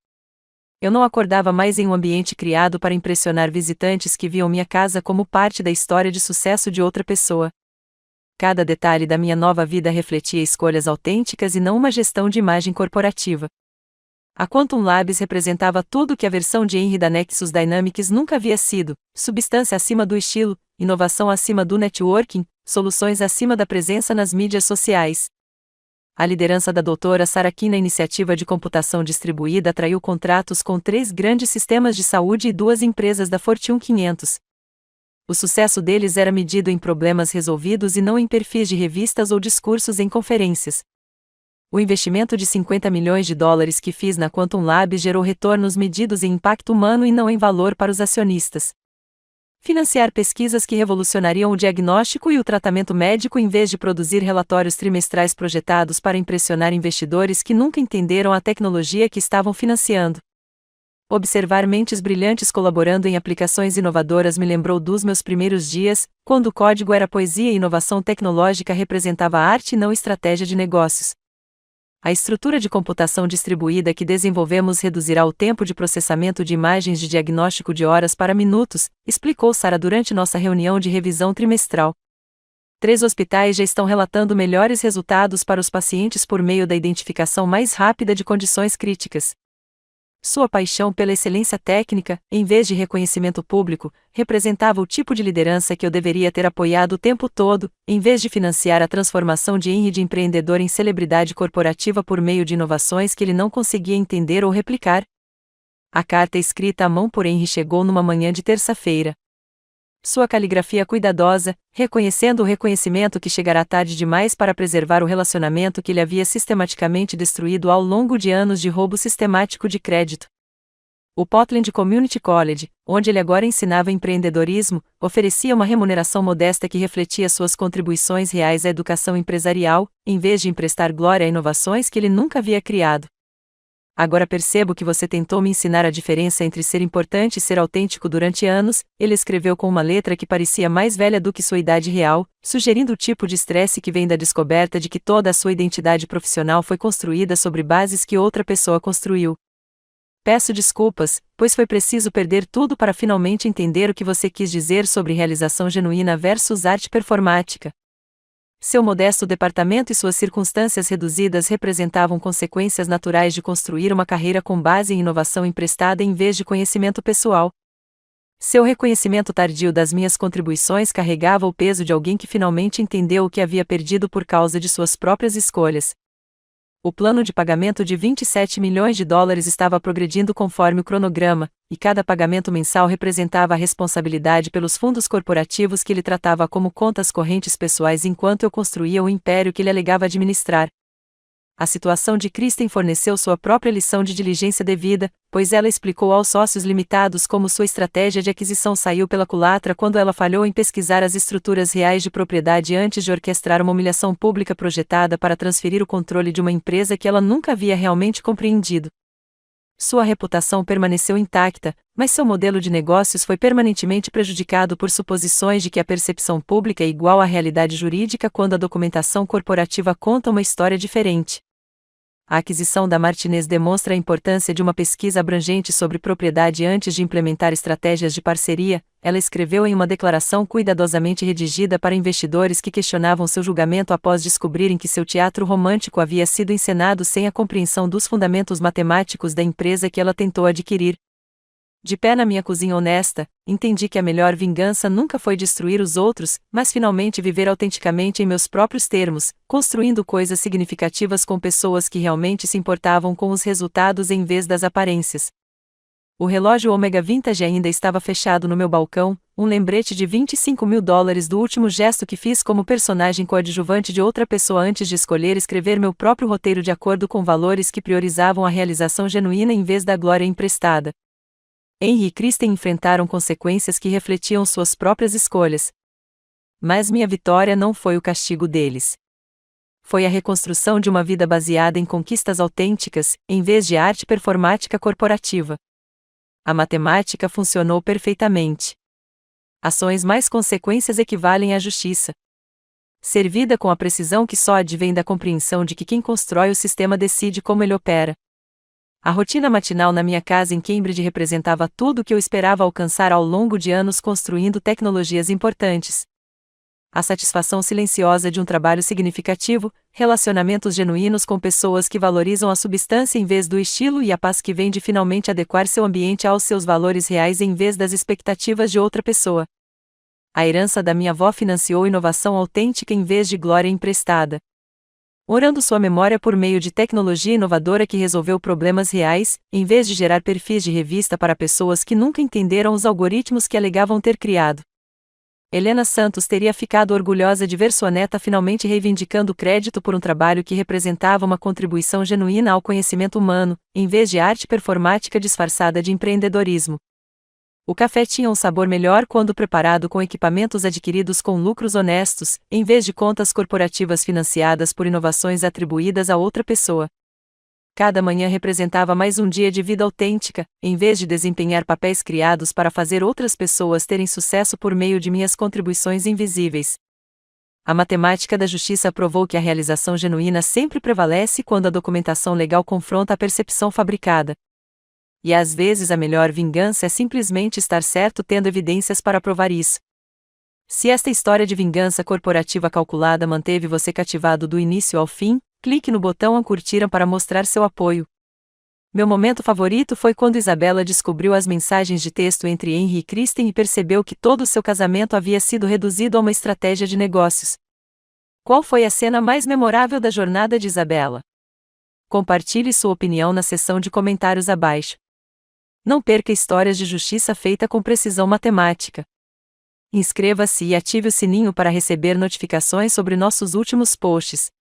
Eu não acordava mais em um ambiente criado para impressionar visitantes que viam minha casa como parte da história de sucesso de outra pessoa. Cada detalhe da minha nova vida refletia escolhas autênticas e não uma gestão de imagem corporativa. A Quantum Labs representava tudo o que a versão de Henry da Nexus Dynamics nunca havia sido: substância acima do estilo, inovação acima do networking, soluções acima da presença nas mídias sociais. A liderança da doutora Sarah Kim na iniciativa de computação distribuída atraiu contratos com 3 grandes sistemas de saúde e 2 empresas da Fortune 500. O sucesso deles era medido em problemas resolvidos e não em perfis de revistas ou discursos em conferências. O investimento de $50 milhões que fiz na Quantum Labs gerou retornos medidos em impacto humano e não em valor para os acionistas. Financiar pesquisas que revolucionariam o diagnóstico e o tratamento médico em vez de produzir relatórios trimestrais projetados para impressionar investidores que nunca entenderam a tecnologia que estavam financiando. Observar mentes brilhantes colaborando em aplicações inovadoras me lembrou dos meus primeiros dias, quando o código era poesia e inovação tecnológica representava arte e não estratégia de negócios. A estrutura de computação distribuída que desenvolvemos reduzirá o tempo de processamento de imagens de diagnóstico de horas para minutos, explicou Sarah durante nossa reunião de revisão trimestral. 3 hospitais já estão relatando melhores resultados para os pacientes por meio da identificação mais rápida de condições críticas. Sua paixão pela excelência técnica, em vez de reconhecimento público, representava o tipo de liderança que eu deveria ter apoiado o tempo todo, em vez de financiar a transformação de Henry de empreendedor em celebridade corporativa por meio de inovações que ele não conseguia entender ou replicar. A carta escrita à mão por Henry chegou numa manhã de terça-feira. Sua caligrafia cuidadosa, reconhecendo o reconhecimento que chegará tarde demais para preservar o relacionamento que ele havia sistematicamente destruído ao longo de anos de roubo sistemático de crédito. O Portland Community College, onde ele agora ensinava empreendedorismo, oferecia uma remuneração modesta que refletia suas contribuições reais à educação empresarial, em vez de emprestar glória a inovações que ele nunca havia criado. Agora percebo que você tentou me ensinar a diferença entre ser importante e ser autêntico durante anos, ele escreveu com uma letra que parecia mais velha do que sua idade real, sugerindo o tipo de estresse que vem da descoberta de que toda a sua identidade profissional foi construída sobre bases que outra pessoa construiu. Peço desculpas, pois foi preciso perder tudo para finalmente entender o que você quis dizer sobre realização genuína versus arte performática. Seu modesto departamento e suas circunstâncias reduzidas representavam consequências naturais de construir uma carreira com base em inovação emprestada em vez de conhecimento pessoal. Seu reconhecimento tardio das minhas contribuições carregava o peso de alguém que finalmente entendeu o que havia perdido por causa de suas próprias escolhas. O plano de pagamento de $27 milhões estava progredindo conforme o cronograma, e cada pagamento mensal representava a responsabilidade pelos fundos corporativos que ele tratava como contas correntes pessoais enquanto eu construía o império que ele alegava administrar. A situação de Kristen forneceu sua própria lição de diligência devida, pois ela explicou aos sócios limitados como sua estratégia de aquisição saiu pela culatra quando ela falhou em pesquisar as estruturas reais de propriedade antes de orquestrar uma humilhação pública projetada para transferir o controle de uma empresa que ela nunca havia realmente compreendido. Sua reputação permaneceu intacta, mas seu modelo de negócios foi permanentemente prejudicado por suposições de que a percepção pública é igual à realidade jurídica quando a documentação corporativa conta uma história diferente. A aquisição da Martinez demonstra a importância de uma pesquisa abrangente sobre propriedade antes de implementar estratégias de parceria, ela escreveu em uma declaração cuidadosamente redigida para investidores que questionavam seu julgamento após descobrirem que seu teatro romântico havia sido encenado sem a compreensão dos fundamentos matemáticos da empresa que ela tentou adquirir. De pé na minha cozinha honesta, entendi que a melhor vingança nunca foi destruir os outros, mas finalmente viver autenticamente em meus próprios termos, construindo coisas significativas com pessoas que realmente se importavam com os resultados em vez das aparências. O relógio Omega Vintage ainda estava fechado no meu balcão, um lembrete de $25.000 do último gesto que fiz como personagem coadjuvante de outra pessoa antes de escolher escrever meu próprio roteiro de acordo com valores que priorizavam a realização genuína em vez da glória emprestada. Henry e Kristen enfrentaram consequências que refletiam suas próprias escolhas. Mas minha vitória não foi o castigo deles. Foi a reconstrução de uma vida baseada em conquistas autênticas, em vez de arte performática corporativa. A matemática funcionou perfeitamente. Ações mais consequências equivalem à justiça. Servida com a precisão que só advém da compreensão de que quem constrói o sistema decide como ele opera. A rotina matinal na minha casa em Cambridge representava tudo o que eu esperava alcançar ao longo de anos construindo tecnologias importantes. A satisfação silenciosa de um trabalho significativo, relacionamentos genuínos com pessoas que valorizam a substância em vez do estilo e a paz que vem de finalmente adequar seu ambiente aos seus valores reais em vez das expectativas de outra pessoa. A herança da minha avó financiou inovação autêntica em vez de glória emprestada. Orando sua memória por meio de tecnologia inovadora que resolveu problemas reais, em vez de gerar perfis de revista para pessoas que nunca entenderam os algoritmos que alegavam ter criado. Helena Santos teria ficado orgulhosa de ver sua neta finalmente reivindicando crédito por um trabalho que representava uma contribuição genuína ao conhecimento humano, em vez de arte performática disfarçada de empreendedorismo. O café tinha um sabor melhor quando preparado com equipamentos adquiridos com lucros honestos, em vez de contas corporativas financiadas por inovações atribuídas a outra pessoa. Cada manhã representava mais um dia de vida autêntica, em vez de desempenhar papéis criados para fazer outras pessoas terem sucesso por meio de minhas contribuições invisíveis. A matemática da justiça provou que a realização genuína sempre prevalece quando a documentação legal confronta a percepção fabricada. E às vezes a melhor vingança é simplesmente estar certo tendo evidências para provar isso. Se esta história de vingança corporativa calculada manteve você cativado do início ao fim, clique no botão curtir para mostrar seu apoio. Meu momento favorito foi quando Isabella descobriu as mensagens de texto entre Henry e Kristen e percebeu que todo o seu casamento havia sido reduzido a uma estratégia de negócios. Qual foi a cena mais memorável da jornada de Isabella? Compartilhe sua opinião na seção de comentários abaixo. Não perca histórias de justiça feita com precisão matemática. Inscreva-se e ative o sininho para receber notificações sobre nossos últimos posts.